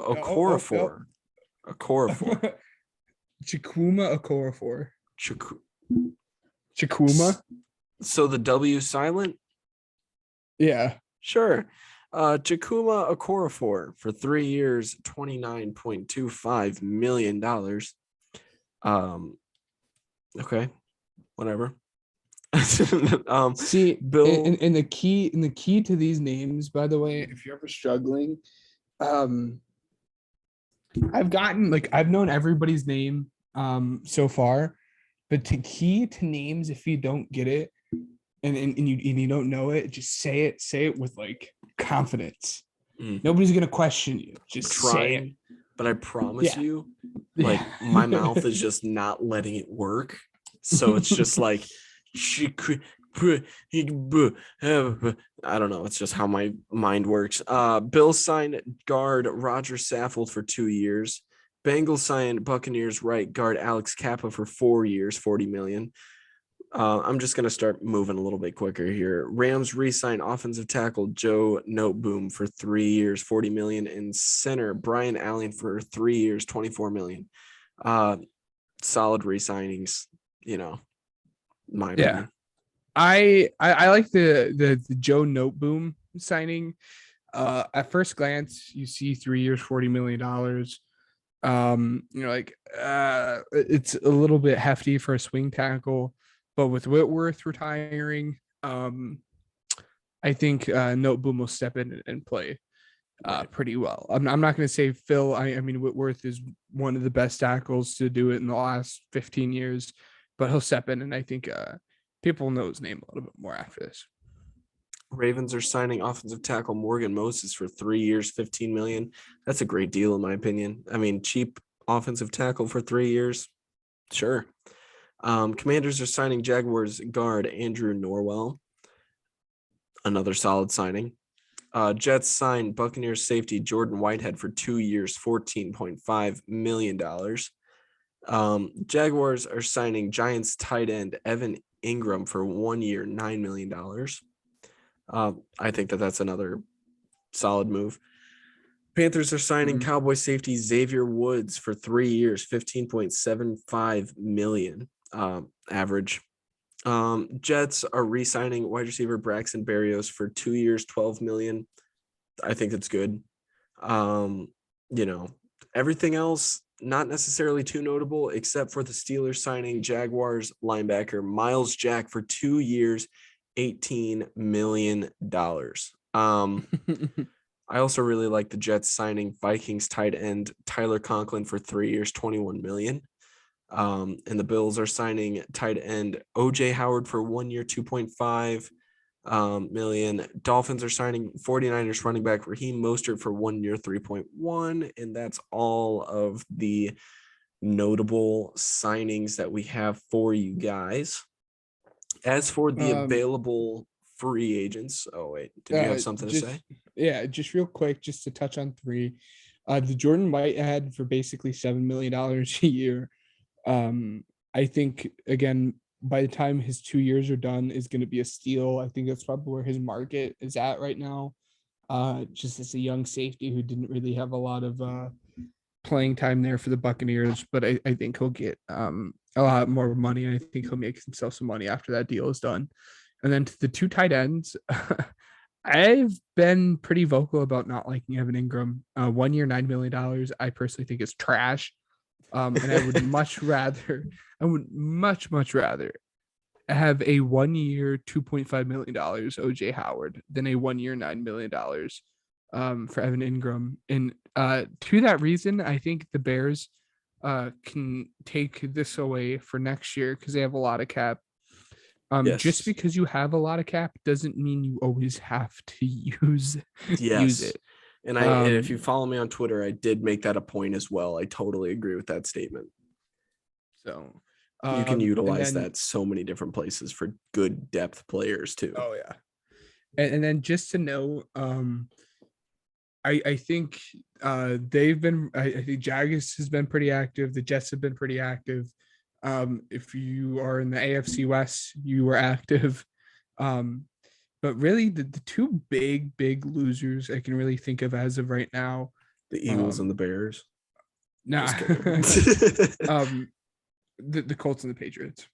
Okorafor. Chukwuma Okorafor. Chukwuma. So the W silent? Yeah. Sure. Chukwuma Okorafor for 3 years, $29.25 million. Okay, whatever. See, Bill, and the key to these names, by the way, if you're ever struggling, I've known everybody's name so far, but the key to names, if you don't get it and you don't know it, just say it with like confidence. Nobody's gonna question you. Just say it. But I promise you, like my mouth is just not letting it work. So it's just like I don't know. It's just how my mind works. Bills signed guard Roger Saffold for 2 years. Bengals signed Buccaneers right guard Alex Kappa for 4 years, $40 million. I'm just going to start moving a little bit quicker here. Rams re-signed offensive tackle Joe Noteboom for 3 years, $40 million, and center Brian Allen for 3 years, $24 million. Solid re-signings, my opinion. I like the Joe Noteboom signing. At first glance, you see 3 years, $40 million. It's a little bit hefty for a swing tackle. But with Whitworth retiring, I think Noteboom will step in and play pretty well. I'm not going to say Phil. I mean, Whitworth is one of the best tackles to do it in the last 15 years, but he'll step in, and I think people know his name a little bit more after this. Ravens are signing offensive tackle Morgan Moses for 3 years, $15 million. That's a great deal, in my opinion. I mean, cheap offensive tackle for 3 years. Sure. Commanders are signing Jaguars guard Andrew Norwell. Another solid signing. Jets signed Buccaneers safety Jordan Whitehead for 2 years, $14.5 million. Jaguars are signing Giants tight end Evan Ingram for 1 year, $9 million. I think that's another solid move. Panthers are signing Cowboy safety Xavier Woods for 3 years, $15.75 million. Average. Jets are re-signing wide receiver Braxton Berrios for 2 years, $12 million. I think that's good. Everything else not necessarily too notable, except for the Steelers signing Jaguars linebacker Miles Jack for 2 years, $18 million. I also really like the Jets signing Vikings tight end Tyler Conklin for 3 years, $21 million. And the Bills are signing tight end OJ Howard for 1 year, 2.5. million. Dolphins are signing 49ers running back Raheem Mostert for 1 year, 3.1. And that's all of the notable signings that we have for you guys. As for the available free agents, oh wait, did you have something to say? Yeah, just real quick, just to touch on 3. The Jordan Whitehead for basically $7 million a year. I think again, by the time his 2 years are done, is going to be a steal. I think that's probably where his market is at right now. Just as a young safety who didn't really have a lot of playing time there for the Buccaneers, but I think he'll get a lot more money. And I think he'll make himself some money after that deal is done. And then to the 2 tight ends, I've been pretty vocal about not liking Evan Ingram. 1 year, $9 million. I personally think is trash. And I would much rather have a 1 year, $2.5 million OJ Howard than a 1 year, $9 million for Evan Ingram. And to that reason, I think the Bears can take this away for next year because they have a lot of cap. Yes. Just because you have a lot of cap doesn't mean you always have to use it. And and if you follow me on Twitter, I did make that a point as well. I totally agree with that statement. So you can utilize that so many different places for good depth players too. Oh yeah. And then just to know, I think they've been. I think Jagus has been pretty active. The Jets have been pretty active. If you are in the AFC West, you were active. But really, the 2 big losers I can really think of as of right now, the Eagles and the Bears. Nah, the Colts and the Patriots.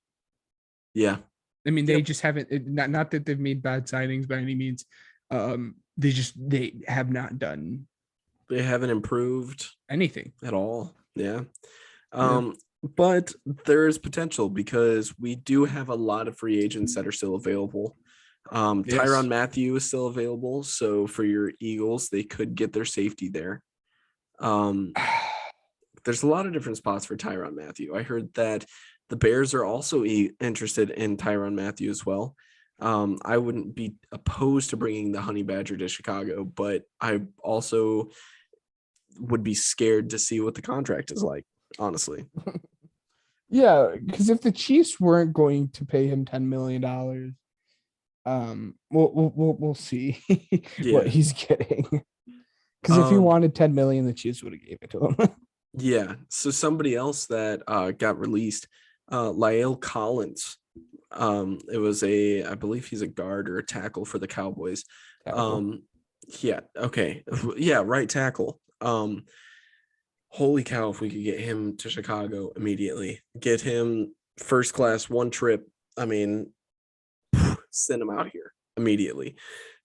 Yeah, I mean they just haven't. Not that they've made bad signings by any means. They have not done. They haven't improved anything at all. Yeah. But there is potential because we do have a lot of free agents that are still available. Tyrann Mathieu is still available. So for your Eagles, they could get their safety there. There's a lot of different spots for Tyrann Mathieu. I heard that the Bears are also interested in Tyrann Mathieu as well. I wouldn't be opposed to bringing the Honey Badger to Chicago, but I also would be scared to see what the contract is like, honestly. Yeah, because if the Chiefs weren't going to pay him $10 million, we'll see what he's getting. Because if he wanted $10 million, the Chiefs would have gave it to him. Yeah. So somebody else that got released, Lyell Collins. It was I believe he's a guard or a tackle for the Cowboys. Yeah. Okay. Yeah. Right tackle. Holy cow, if we could get him to Chicago immediately, get him first class, one trip. I mean, send him out here immediately.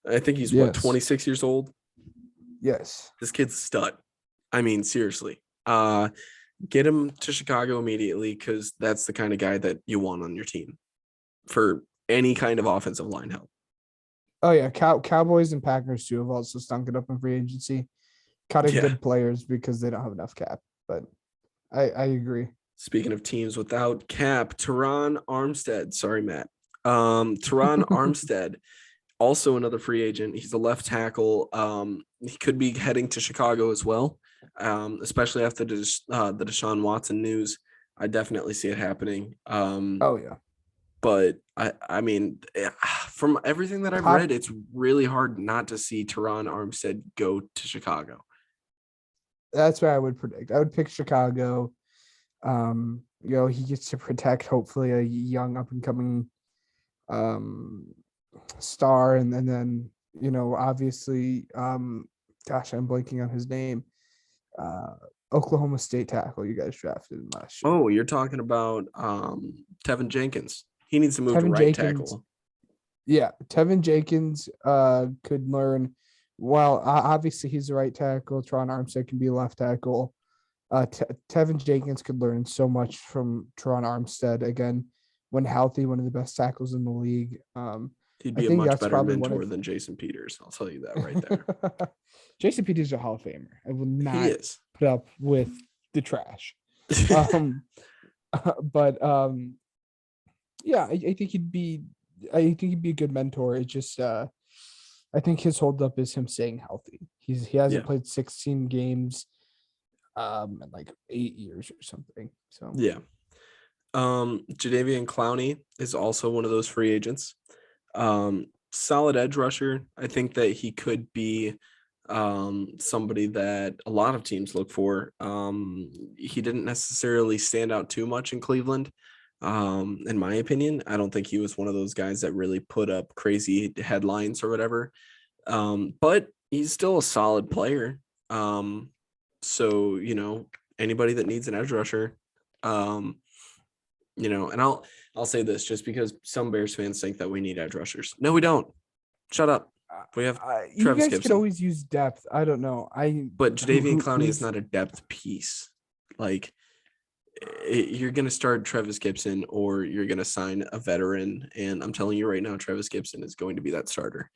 I think he's 26 years old. Yes. This kid's a stud. I mean, seriously. Get him to Chicago immediately because that's the kind of guy that you want on your team for any kind of offensive line help. Oh, yeah. Cowboys and Packers, too, have also stunk it up in free agency. Cutting good players because they don't have enough cap. But I agree. Speaking of teams without cap, Tehran Armstead. Sorry, Matt. Tehran Armstead, also another free agent. He's a left tackle. He could be heading to Chicago as well, especially after the Deshaun Watson news. I definitely see it happening. But I mean, from everything that I've read, it's really hard not to see Tehran Armstead go to Chicago. That's what I would predict. I would pick Chicago. He gets to protect hopefully a young up and coming star, and then obviously I'm blanking on his name. Oklahoma State tackle you guys drafted last year. Oh, you're talking about Tevin Jenkins. He needs to move to right tackle. Yeah, Tevin Jenkins could learn. Well, obviously he's the right tackle. Tehran Armstead can be a left tackle. Tevin Jenkins could learn so much from Tehran Armstead. Again, when healthy, one of the best tackles in the league. He'd be a much better mentor than Jason Peters. I'll tell you that right there. Jason Peters is a Hall of Famer. I will not put up with the trash. But I think he'd be I think he'd be a good mentor. It just I think his holdup is him staying healthy. He hasn't Yeah. played 16 games in like 8 years or something. So Yeah. Jadavian Clowney is also one of those free agents. Solid edge rusher. I think that he could be somebody that a lot of teams look for. He didn't necessarily stand out too much in Cleveland. In my opinion, I don't think he was one of those guys that really put up crazy headlines or whatever. But he's still a solid player. So, anybody that needs an edge rusher, and I'll say this just because some Bears fans think that we need edge rushers. No, we don't. Shut up. We have you Travis guys could Gibson. always use depth. I don't know. But Jadavian Clowney is who's not a depth piece. Like, you're going to start Travis Gibson or you're going to sign a veteran. And I'm telling you right now, Travis Gibson is going to be that starter.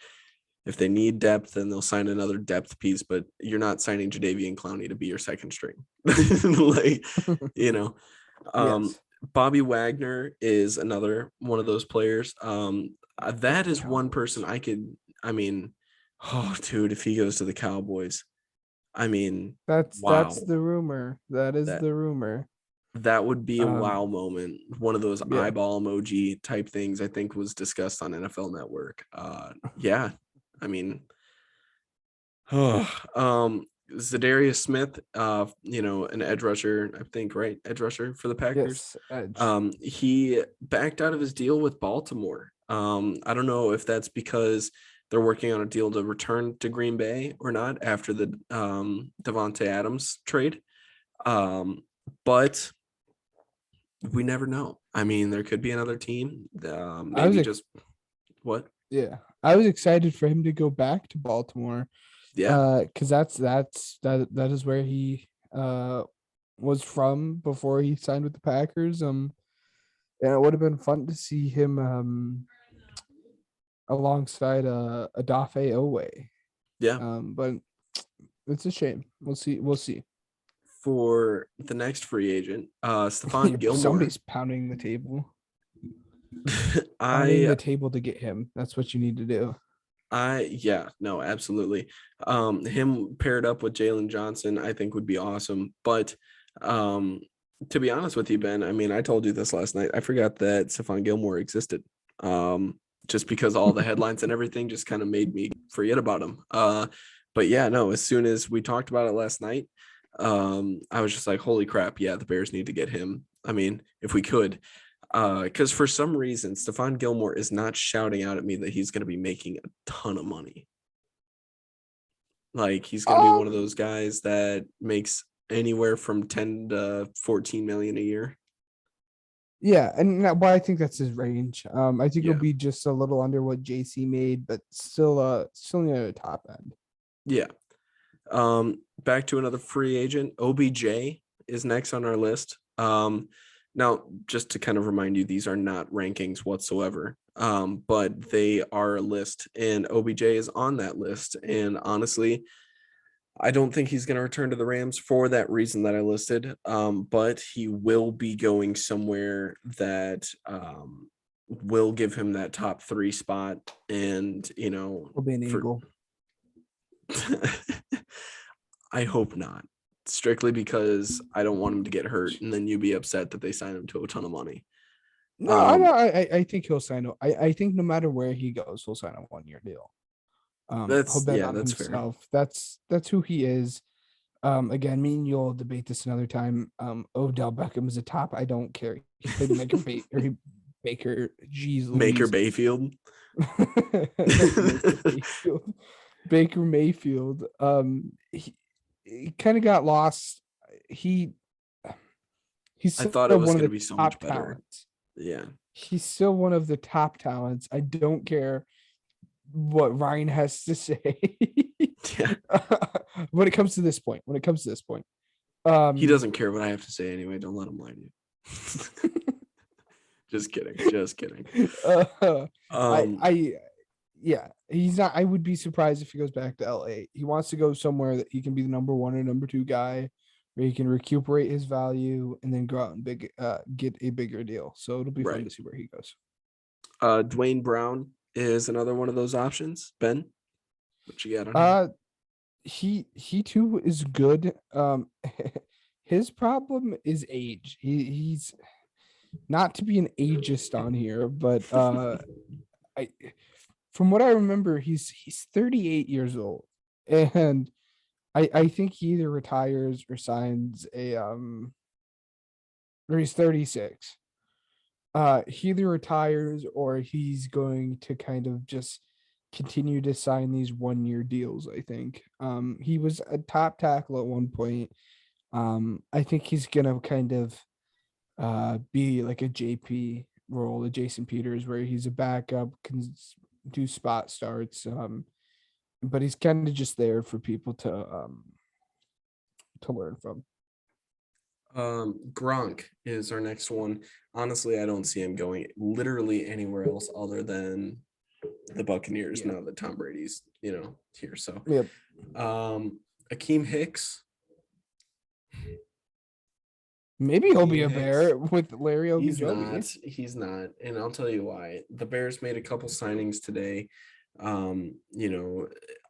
If they need depth, then they'll sign another depth piece, but you're not signing Jadavian Clowney to be your second string. Like, yes. Bobby Wagner is another one of those players. That is one person oh, dude, if he goes to the Cowboys, That's wow, the rumor. That is that the rumor. that would be a wow moment. One of those Yeah. eyeball emoji type things I think was discussed on NFL Network. Yeah, I mean, Zadarius Smith, an edge rusher, I think, right? Edge rusher for the Packers. Yes. Edge. He backed out of his deal with Baltimore. I don't know if that's because they're working on a deal to return to Green Bay or not after the Devontae Adams trade. But we never know. I mean, there could be another team. What? Yeah. I was excited for him to go back to Baltimore. Yeah. Because that is where he was from before he signed with the Packers. And it would have been fun to see him alongside Adafe Owe. Yeah. But it's a shame. We'll see. For the next free agent, Stephon Gilmore. Somebody's pounding the table. Pounding the table to get him. That's what you need to do. No, absolutely. Him paired up with Jalen Johnson, I think would be awesome. But to be honest with you, Ben, I told you this last night. I forgot that Stephon Gilmore existed. Just because all the headlines and everything just kind of made me forget about him. But yeah, no, as soon as we talked about it last night, I was just like, holy crap, yeah, the Bears need to get him. If we could. Because for some reason, Stephon Gilmore is not shouting out at me that he's going to be making a ton of money. Like, he's going to be one of those guys that makes anywhere from 10 to 14 million a year. Yeah, and I think that's his range. I think it'll be just a little under what JC made, but still near the top end. Yeah. Back to another free agent. OBJ is next on our list. Now, just to kind of remind you, these are not rankings whatsoever, but they are a list, and OBJ is on that list. And honestly, I don't think he's going to return to the Rams for that reason that I listed, but he will be going somewhere that will give him that top 3 spot. And, He'll be an Eagle. I hope not. Strictly because I don't want him to get hurt and then you be upset that they sign him to a ton of money. No, I think he'll sign. I think no matter where he goes, he'll sign a 1-year deal. That's himself. Fair. That's who he is. Again, me and you'll debate this another time. Odell Beckham is a top. I don't care. He played Baker. Jeez, Maker Mayfield. Baker Mayfield. He kind of got lost. He's I thought it was going to be so much better. Talents. Yeah. He's still one of the top talents. I don't care what Ryan has to say. Yeah. When it comes to this point. He doesn't care what I have to say anyway. Don't let him lie to you. Just kidding. He's not. I would be surprised if he goes back to LA. He wants to go somewhere that he can be the number 1 or number 2 guy, where he can recuperate his value and then go out and get a bigger deal. So it'll be fun to see where he goes. Dwayne Brown is another one of those options. Ben, what you got on him? He too is good. His problem is age. He's not to be an ageist on here, but I from what I remember, he's 38 years old, and I think he either retires or signs a or he's 36. He either retires or he's going to kind of just continue to sign these 1 year deals, I think. He was a top tackle at one point. I think he's gonna kind of be like a JP role, a Jason Peters, where he's a backup, can do spot starts. But he's kind of just there for people to learn from. Gronk is our next one. Honestly, I don't see him going literally anywhere else other than the Buccaneers now that Tom Brady's, here. So Yep. Akeem Hicks. Maybe he'll be a Hicks. Bear with Larry Ogunjobi. He's not. And I'll tell you why. The Bears made a couple signings today.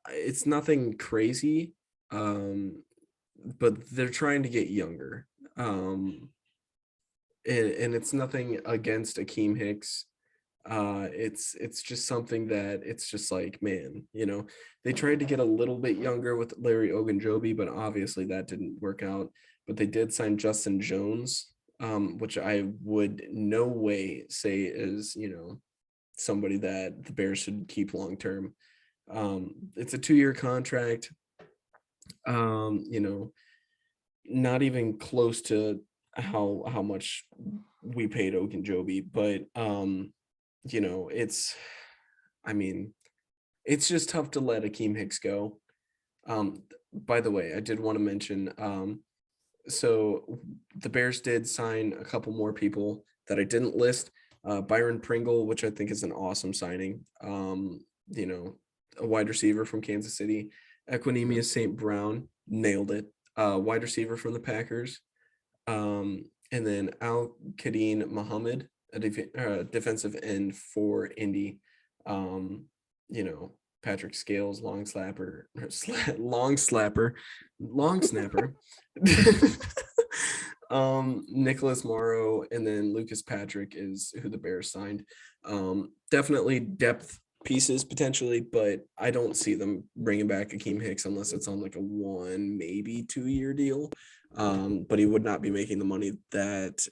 It's nothing crazy. But they're trying to get younger. And it's nothing against Akeem Hicks. It's just something that it's just like, man, they tried to get a little bit younger with Larry Ogunjobi, but obviously that didn't work out. But they did sign Justin Jones, which I would no way say is, somebody that the Bears should keep long term. It's a 2-year contract. Not even close to how much we paid Ogunjobi, but it's just tough to let Akeem Hicks go. By the way, I did want to mention, so the Bears did sign a couple more people that I didn't list. Byron Pringle, which I think is an awesome signing. A wide receiver from Kansas City. Equinemius St. Brown, nailed it. Wide receiver from the Packers. And then Al-Kadeen Muhammad, a defensive end for Indy. Patrick Scales, long snapper. Nicholas Morrow, and then Lucas Patrick is who the Bears signed. Definitely depth pieces potentially, but I don't see them bringing back Akeem Hicks unless it's on like a 1, maybe 2-year deal. But he would not be making the money that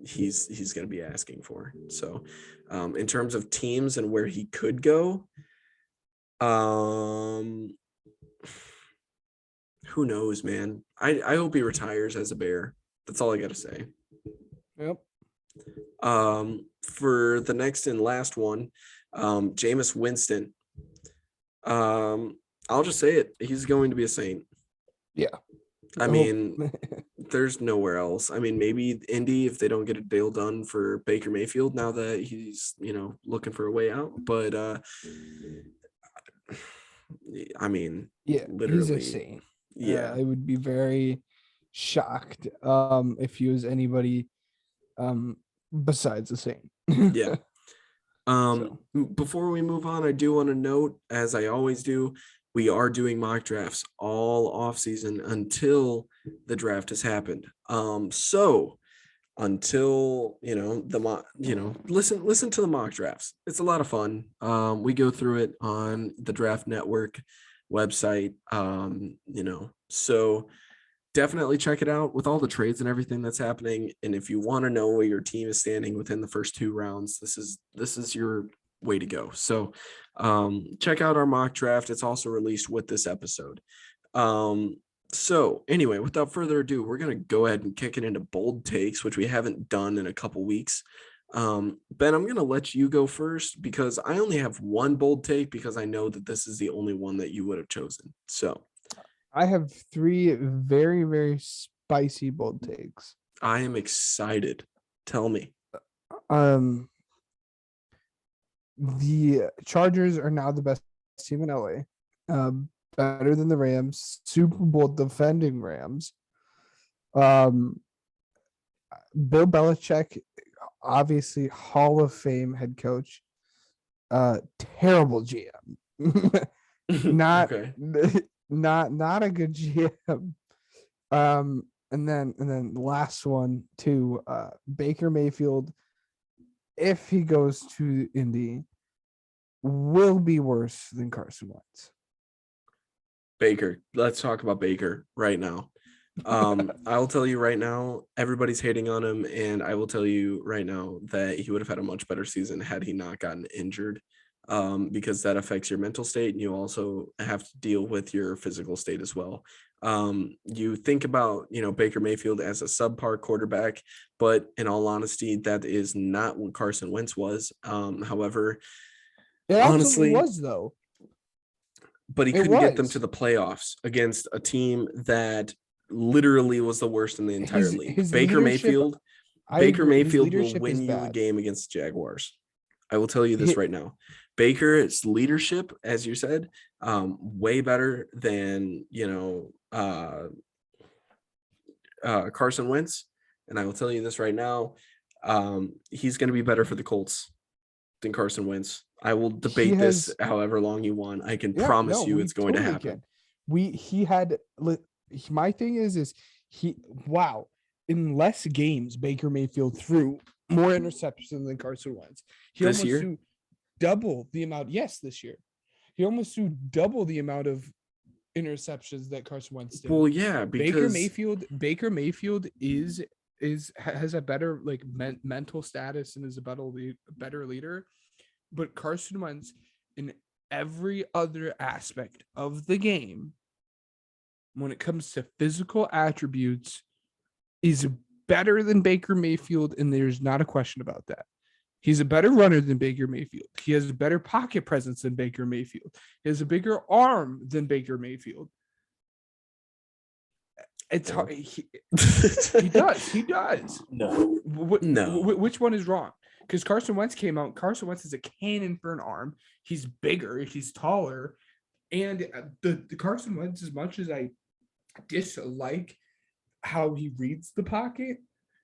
he's going to be asking for. So in terms of teams and where he could go, who knows, man. I hope he retires as a Bear. That's all I got to say. Yep. For the next and last one, Jameis Winston. I'll just say it. He's going to be a Saint. Yeah. I mean, there's nowhere else. I mean, maybe Indy if they don't get a deal done for Baker Mayfield now that he's, looking for a way out. But literally, he's a Saint. Yeah, I would be very shocked if he was anybody besides a Saint. Yeah. Before we move on, I do want to note, as I always do, we are doing mock drafts all off season until the draft has happened. So until listen to the mock drafts. It's a lot of fun. We go through it on the Draft Network website. So definitely check it out with all the trades and everything that's happening. And if you want to know where your team is standing within the first 2 rounds, this is your way to go. So check out our mock draft. It's also released with this episode. So anyway, without further ado, we're going to go ahead and kick it into bold takes, which we haven't done in a couple weeks. Ben, I'm going to let you go first because I only have one bold take because I know that this is the only one that you would have chosen. So I have 3 very, very spicy bold takes. I am excited. Tell me. The Chargers are now the best team in LA. Better than the Rams, Super Bowl defending Rams. Bill Belichick obviously Hall of Fame head coach, terrible GM. not Okay. not a good GM. And then the last one too, Baker Mayfield, if he goes to Indy, will be worse than Carson Wentz. Baker. Let's talk about Baker right now. I'll tell you right now, everybody's hating on him, and I will tell you right now that he would have had a much better season had he not gotten injured, because that affects your mental state, and you also have to deal with your physical state as well. You think about, Baker Mayfield as a subpar quarterback, but in all honesty, that is not what Carson Wentz was. However, It absolutely honestly, was, though. but he It couldn't get them was. to the playoffs against a team that literally was the worst in the entire league. His Baker leadership, Mayfield, I Baker agree. His Mayfield will leadership win is you a bad. game against the Jaguars. I will tell you this He- right now. Baker's leadership, as you said, way better than Carson Wentz. And I will tell you this right now. He's going to be better for the Colts than Carson Wentz. I will debate this however long you want. I can promise you it's going to happen. My thing is in less games, Baker Mayfield threw more interceptions than Carson Wentz. He This almost year? threw double the amount. Yes, this year. He almost threw double the amount of interceptions that Carson Wentz did. Well, yeah, because Baker Mayfield has a better mental status and is a better leader, but Carson Wentz in every other aspect of the game, when it comes to physical attributes, is better than Baker Mayfield, and there's not a question about that. He's a better runner than Baker Mayfield. He has a better pocket presence than Baker Mayfield. He has a bigger arm than Baker Mayfield. It's hard. He does. No. Which one is wrong? Because Carson Wentz came out. Carson Wentz is a cannon for an arm. He's bigger. He's taller. And the Carson Wentz, as much as I dislike how he reads the pocket,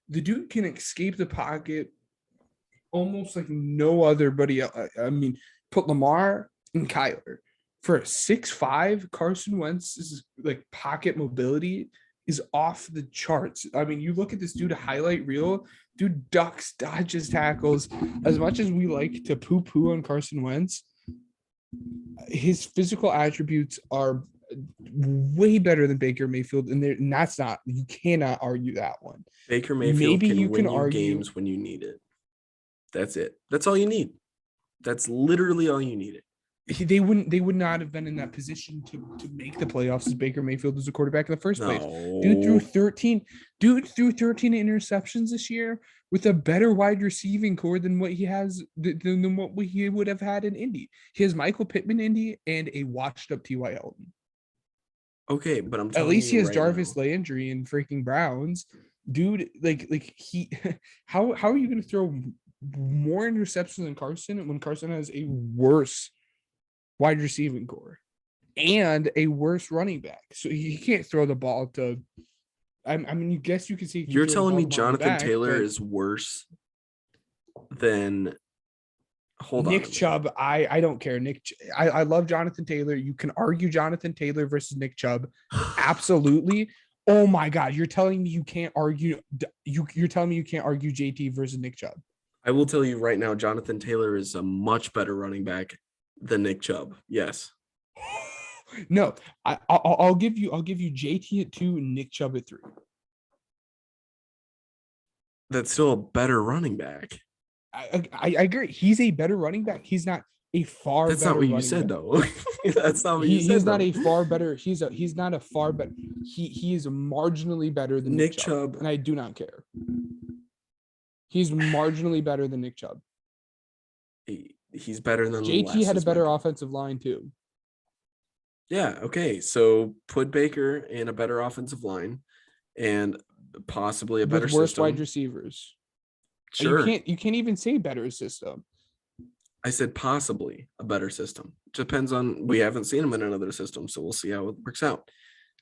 the dude can escape the pocket almost like no other buddy. I mean, put Lamar and Kyler for a 6'5", Carson Wentz's pocket mobility is off the charts. I mean, you look at this dude a highlight reel, dude ducks, dodges, tackles. As much as we like to poo-poo on Carson Wentz, his physical attributes are way better than Baker Mayfield, and that's not, you cannot argue that one. Baker Mayfield can argue games when you need it. That's it. That's all you need. That's literally all you needed. They would not have been in that position to make the playoffs as Baker Mayfield was a quarterback in the first place. Dude threw 13 interceptions this year with a better wide receiving core than what he has than what he would have had in Indy. He has Michael Pittman in Indy and a washed up T.Y. Hilton. Okay, but I'm telling at least he has right Jarvis now. Landry and freaking Browns. Dude, how are you going to throw more interceptions than Carson when Carson has a worse wide receiving core and a worse running back? So he can't throw the ball to. I mean, you guess you can see. You're telling me Jonathan Taylor is worse than. Hold Nick on. Chubb, I don't care. I love Jonathan Taylor. You can argue Jonathan Taylor versus Nick Chubb. Absolutely. Oh my God. You're telling me you can't argue. You're telling me you can't argue JT versus Nick Chubb. I will tell you right now, Jonathan Taylor is a much better running back than Nick Chubb. Yes. No, I'll give you JT at 2 and Nick Chubb at 3. That's still a better running back. I agree. He's a better running back. He's not a far. That's not what you said, though. That's not what you said. He's not a far better. He's not a far better. He is marginally better than Nick Chubb, and I do not care. He's marginally better than Nick Chubb. He's better than JT had a better offensive line too. Yeah. Okay. So put Baker in a better offensive line, and possibly a better worse system. Wide receivers. Sure. You can't even say better system. I said possibly a better system. Depends on, we haven't seen him in another system, so we'll see how it works out.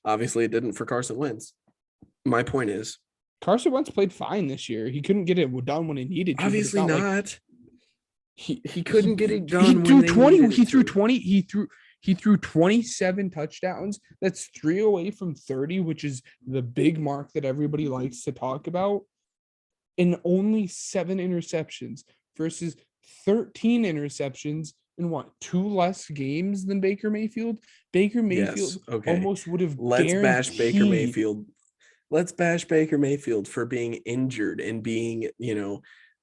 Obviously, it didn't for Carson Wentz. My point is, Carson Wentz played fine this year. He couldn't get it done when he needed to. Obviously but it's not. not. He Couldn't get it done he when threw they 20. needed He it threw to. 20. He threw 27 touchdowns. That's 3 away from 30, which is the big mark that everybody likes to talk about. And only 7 interceptions versus 13 interceptions in 2 less games than Baker Mayfield. Baker Mayfield Yes. Okay. almost would have Let's bash Baker guaranteed. Mayfield. Let's bash Baker Mayfield for being injured and being,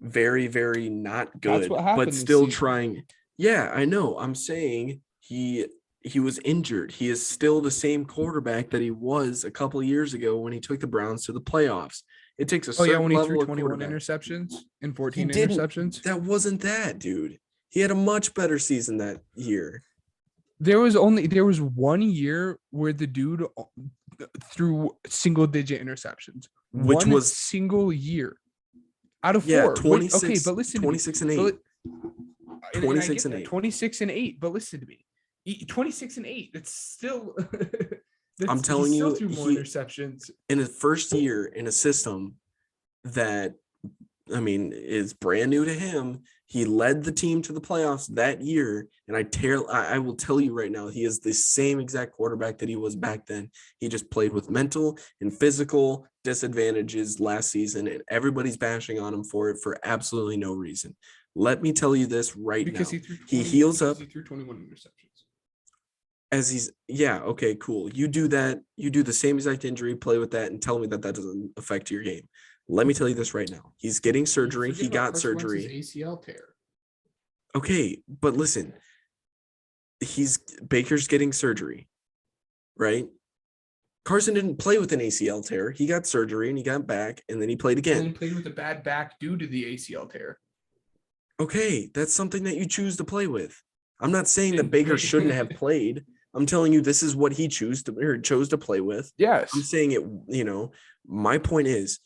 very, very not good, That's what happened but this still season. trying. Yeah, I know. I'm saying he was injured. He is still the same quarterback that he was a couple of years ago when he took the Browns to the playoffs. It takes a certain When he level threw of 21 quarterback. interceptions and He 14 didn't. interceptions. That wasn't that, dude. He had a much better season that year. There was 1 year where the dude threw single-digit interceptions. Which One was single year out of 4. Yeah, Wait, 26. okay, but listen, 26 and 8. and I 26 get and that, 8. 26 and 8. But listen to me, 26 and 8. It's still. I'm telling he still you, threw more interceptions in his first year in a system that, is brand new to him. He led the team to the playoffs that year, and I will tell you right now, he is the same exact quarterback that he was back then. He just played with mental and physical disadvantages last season, and everybody's bashing on him for it for absolutely no reason. Let me tell you this right because now. he heals up. He threw 21 interceptions. Okay, cool. You do that. You do the same exact injury, play with that, and tell me that doesn't affect your game. Let me tell you this right now. He's getting surgery. He got surgery. ACL tear. Okay, but listen, Baker's getting surgery, right? Carson didn't play with an ACL tear. He got surgery and he got back, and then he played again. And he played with a bad back due to the ACL tear. Okay, that's something that you choose to play with. I'm not saying that Baker shouldn't have played. I'm telling you, this is what he chose to play with. Yes. I'm saying it, my point is,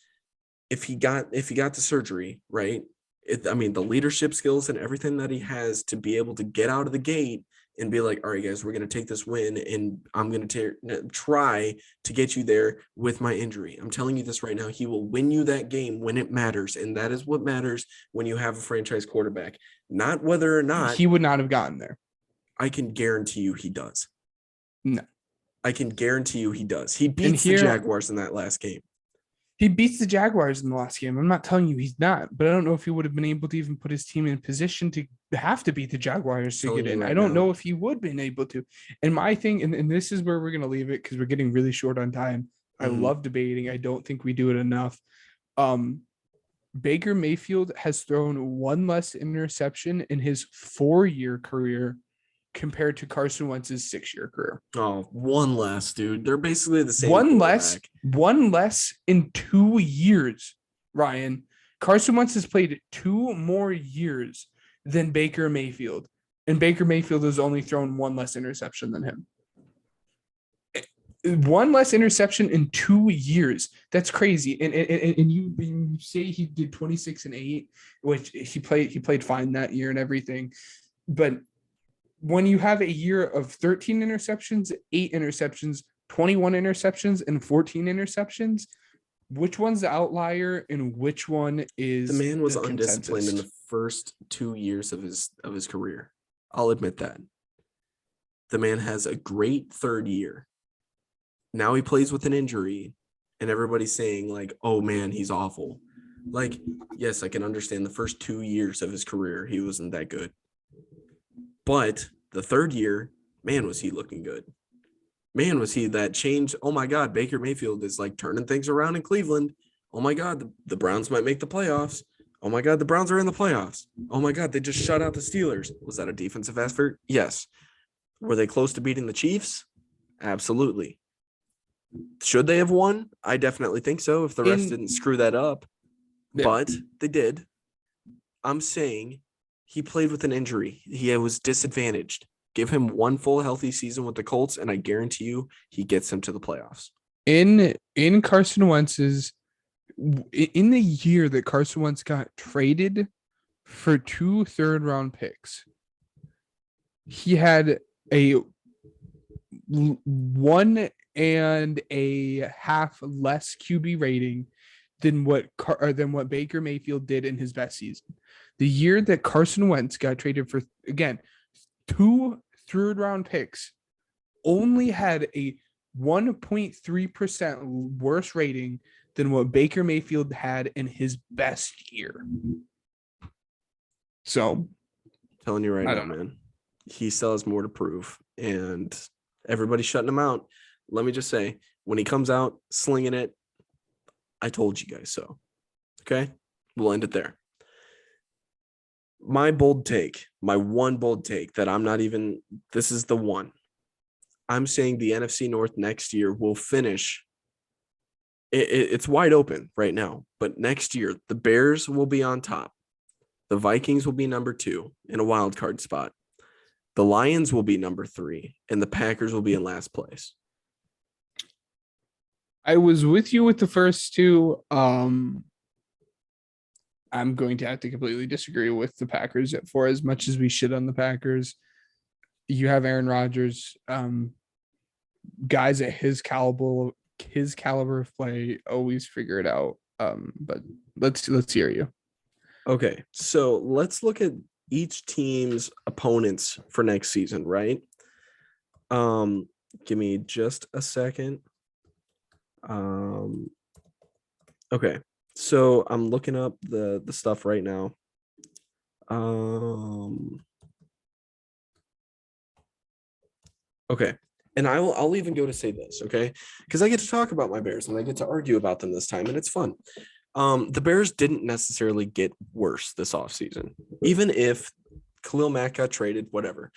if he got the surgery, right? The leadership skills and everything that he has to be able to get out of the gate and be like, all right, guys, we're going to take this win and I'm going to try to get you there with my injury. I'm telling you this right now. He will win you that game when it matters. And that is what matters when you have a franchise quarterback, not whether or not he would not have gotten there. I can guarantee you he does. No. I can guarantee you he does. He beats the Jaguars in that last game. He beats the Jaguars in the last game. I'm not telling you he's not, but I don't know if he would have been able to even put his team in position to have to beat the Jaguars to get in. I don't know if he would have been able to. And my thing, and this is where we're going to leave it because we're getting really short on time. I love debating. I don't think we do it enough. Baker Mayfield has thrown 1 less interception in his 4-year career compared to Carson Wentz's 6-year career. Oh, 1 less, dude. They're basically the same. 1 less in 2 years, Ryan. Carson Wentz has played 2 more years than Baker Mayfield, and Baker Mayfield has only thrown 1 less interception than him. 1 less interception in 2 years. That's crazy. And you say he did 26 and 8, which he played fine that year and everything, but when you have a year of 13 interceptions, 8 interceptions, 21 interceptions, and 14 interceptions, which one's the outlier and which one is the man was the undisciplined consensus? in the first 2 years of his career. I'll admit that. The man has a great 3rd year. Now he plays with an injury, and everybody's saying like, "Oh man, he's awful." Like, yes, I can understand the first 2 years of his career he wasn't that good. But the 3rd year, man, was he looking good. Man, was he that change. Oh, my God, Baker Mayfield is like turning things around in Cleveland. Oh, my God, the Browns might make the playoffs. Oh, my God, the Browns are in the playoffs. Oh, my God, they just shut out the Steelers. Was that a defensive effort? Yes. Were they close to beating the Chiefs? Absolutely. Should they have won? I definitely think so if the refs didn't screw that up. Yeah. But they did. I'm saying he played with an injury. He was disadvantaged. Give him 1 full healthy season with the Colts, and I guarantee you he gets him to the playoffs. In Carson Wentz's in the year that Carson Wentz got traded for 2 third-round picks, he had a 1.5 less QB rating than what Baker Mayfield did in his best season. The year that Carson Wentz got traded for, again, 2 third-round picks, only had a 1.3% worse rating than what Baker Mayfield had in his best year. So, I'm telling you right I now, don't know. man, he still has more to prove, and everybody's shutting him out. Let me just say, when he comes out slinging it, I told you guys so. Okay, we'll end it there. My one bold take that I'm not even, this is the one. I'm saying the NFC North next year will finish. It's wide open right now, but next year, the Bears will be on top. The Vikings will be number 2 in a wild card spot. The Lions will be number 3, and the Packers will be in last place. I was with you with the first two. I'm going to have to completely disagree with the Packers for as much as we shit on the Packers. You have Aaron Rodgers, guys at his caliber of play always figure it out. But let's hear you. Okay, so let's look at each team's opponents for next season, right? Give me just a second. Okay, so I'm looking up the stuff right now. Okay, and I'll even go to say this, okay, because I get to talk about my Bears and I get to argue about them this time, and it's fun. The Bears didn't necessarily get worse this offseason, even if Khalil Mack got traded, whatever.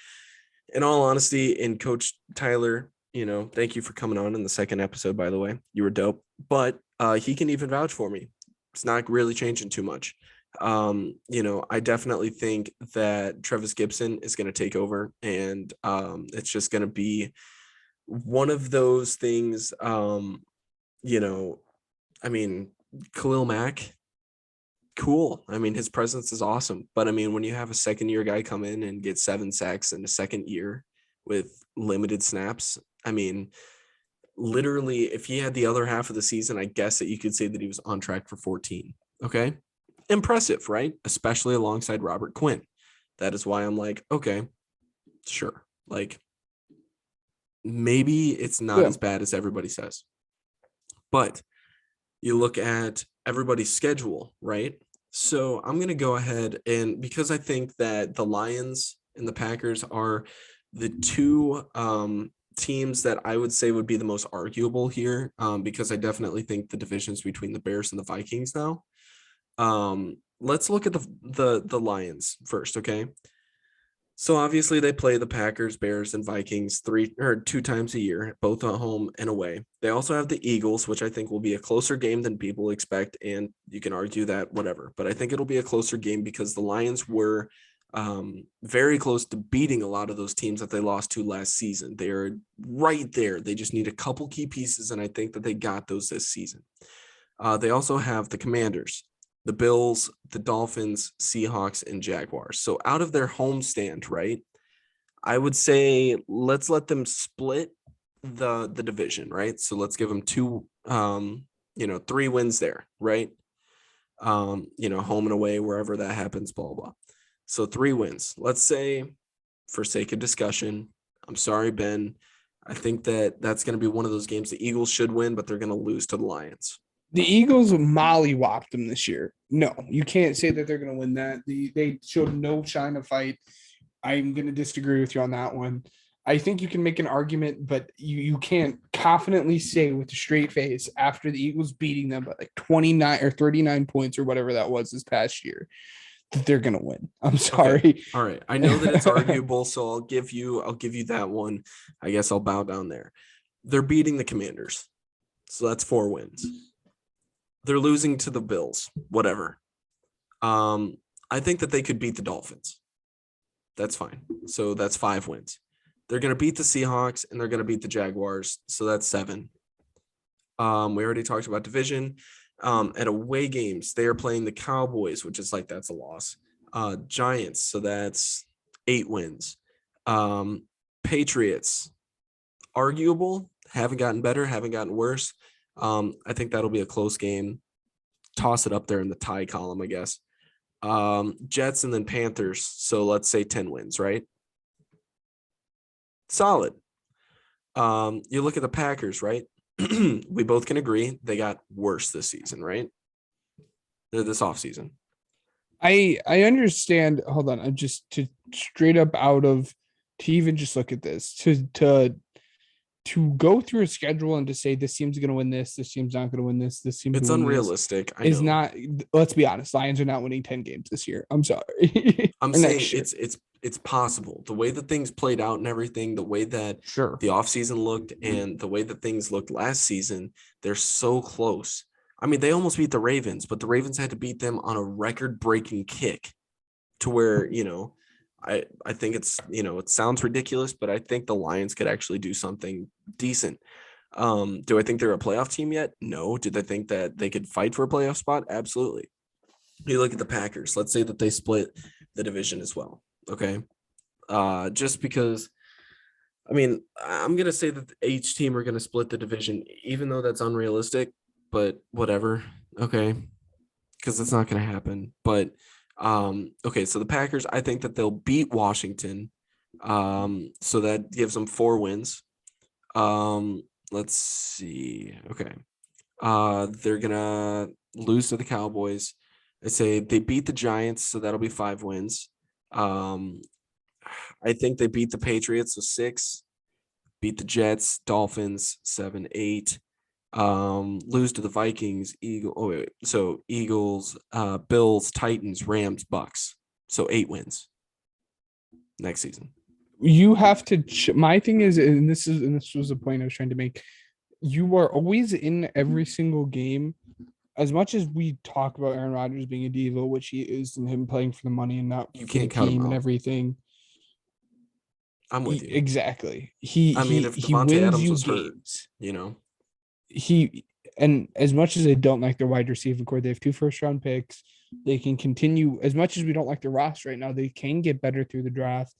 In all honesty, and Coach Tyler, thank you for coming on in the second episode, by the way. You were dope. But he can even vouch for me. It's not really changing too much. I definitely think that Travis Gibson is going to take over, and it's just going to be one of those things. Khalil Mack, cool. I mean, his presence is awesome. But I mean, when you have a second-year guy come in and get 7 sacks in a second year with limited snaps, I mean, literally, if he had the other half of the season, I guess that you could say that he was on track for 14. Okay. Impressive, right? Especially alongside Robert Quinn. That is why I'm like, okay, sure. Like, maybe it's not as bad as everybody says. But you look at everybody's schedule, right? So I'm going to go ahead, and because I think that the Lions and the Packers are the 2 teams that I would say would be the most arguable here, because I definitely think the divisions between the Bears and the Vikings now. Let's look at the Lions first, okay? So obviously they play the Packers, Bears, and Vikings 2 times a year, both at home and away. They also have the Eagles, which I think will be a closer game than people expect, and you can argue that, whatever. But I think it'll be a closer game because the Lions were very close to beating a lot of those teams that they lost to last season. They're right there. They just need a couple key pieces, and I think that they got those this season. They also have the Commanders, the Bills, the Dolphins, Seahawks, and Jaguars. So out of their homestand, right, I would say let's let them split the division, right? So let's give them 3 wins there, right? Home and away, wherever that happens, blah, blah. So 3 wins. Let's say, for sake of discussion, I'm sorry, Ben, I think that that's going to be one of those games the Eagles should win, but they're going to lose to the Lions. The Eagles mollywopped them this year. No, you can't say that they're going to win that. They showed no shine of fight. I'm going to disagree with you on that one. I think you can make an argument, but you can't confidently say with a straight face after the Eagles beating them by like 29 or 39 points or whatever that was this past year that they're going to win. I'm sorry. Okay. All right. I know that it's arguable, so I'll give you that one. I guess I'll bow down there. They're beating the Commanders. So that's 4 wins. They're losing to the Bills, whatever. I think that they could beat the Dolphins. That's fine. So that's 5 wins. They're going to beat the Seahawks, and they're going to beat the Jaguars. So that's 7. We already talked about division. At away games, they are playing the Cowboys, which is like, that's a loss. Giants, so that's 8 wins. Patriots, arguable, haven't gotten better, haven't gotten worse. I think that'll be a close game. toss it up there in the tie column, I guess. Jets and then Panthers. So let's say 10 wins, right? Solid. You look at the Packers, right? We both can agree they got worse this season, right? This offseason. I understand. Hold on. I'm just to straight up out of to even just look at this to go through a schedule and to say this team's going to win this team's not going to win this team's It's going to win unrealistic. I is know. not. Let's be honest. Lions are not winning 10 games this year. I'm sorry. I'm Or saying next year. it's possible. The way that things played out and everything, the way that Sure. the offseason looked and the way that things looked last season, they're so close. I mean, they almost beat the Ravens, but the Ravens had to beat them on a record-breaking kick to where, I think it's, it sounds ridiculous, but I think the Lions could actually do something decent. Do I think they're a playoff team yet? No. Did I think that they could fight for a playoff spot? Absolutely. You look at the Packers. Let's say that they split the division as well. Okay. Just because, I mean, I'm going to say that each team are going to split the division, even though that's unrealistic, but whatever. Okay. Because it's not going to happen. But, okay. So the Packers, I think that they'll beat Washington. So that gives them 4 wins. Let's see. Okay. They're going to lose to the Cowboys. I say they beat the Giants, so that'll be 5 wins. I think they beat the Patriots, so 6. Beat the Jets, Dolphins, 7, 8. Lose to the Vikings, Eagles, Bills, Titans, Rams, Bucks. So 8 wins next season. You have to. My thing is, and this was the point I was trying to make. You are always in every single game. As much as we talk about Aaron Rodgers being a diva, which he is, and him playing for the money and not You for the can't cut him team and out. everything. I'm with you. Exactly. If He Devontae wins Adams you was hurt, games. And as much as I don't like their wide receiver core, they have 2 first-round picks. They can continue. As much as we don't like their roster right now, they can get better through the draft.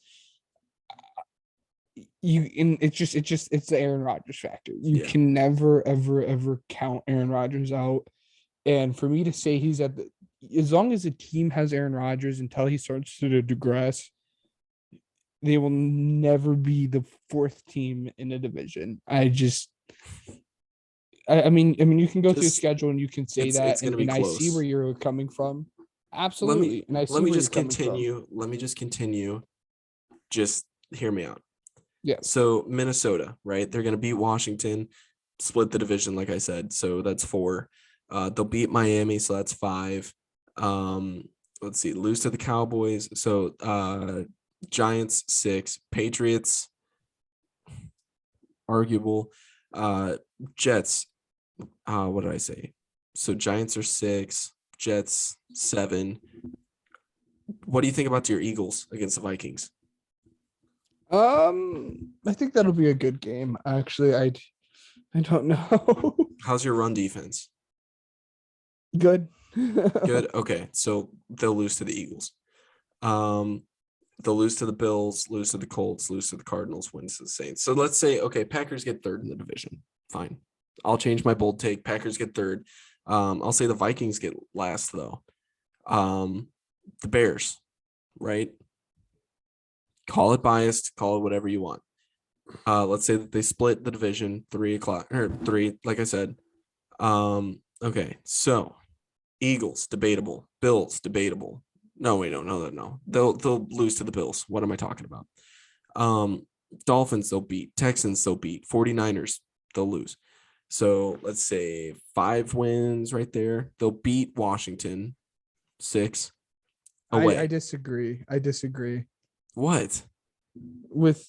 It's the Aaron Rodgers factor. You can never ever count Aaron Rodgers out. And for me to say he's as long as the team has Aaron Rodgers until he starts to digress, they will never be the 4th team in a division. I mean, you can go through a schedule and you can say that, it's gonna be and I see close. where you're coming from. Absolutely, and I see where you're coming from. Let me just continue. Just hear me out. Yeah. So Minnesota, right? They're gonna beat Washington, split the division, like I said. So that's 4. They'll beat Miami, so that's 5. Let's see, lose to the Cowboys. So Giants 6, Patriots, arguable. Jets, what did I say? So Giants are 6, Jets 7. What do you think about your Eagles against the Vikings? I think that'll be a good game. Actually, I don't know. How's your run defense? Good. Good. Okay, so they'll lose to the Eagles. They'll lose to the Bills, lose to the Colts, lose to the Cardinals, wins to the Saints. So let's say, okay, Packers get 3rd in the division. Fine. I'll change my bold take. Packers get 3rd. I'll say the Vikings get last, though. The Bears, right? Call it biased, call it whatever you want. Let's say that they split the division 3, like I said. Okay, so Eagles, debatable. Bills, debatable. No. They'll lose to the Bills. What am I talking about? Dolphins, they'll beat. Texans, they'll beat. 49ers, they'll lose. So let's say 5 wins right there. They'll beat Washington 6 away. I disagree. What? With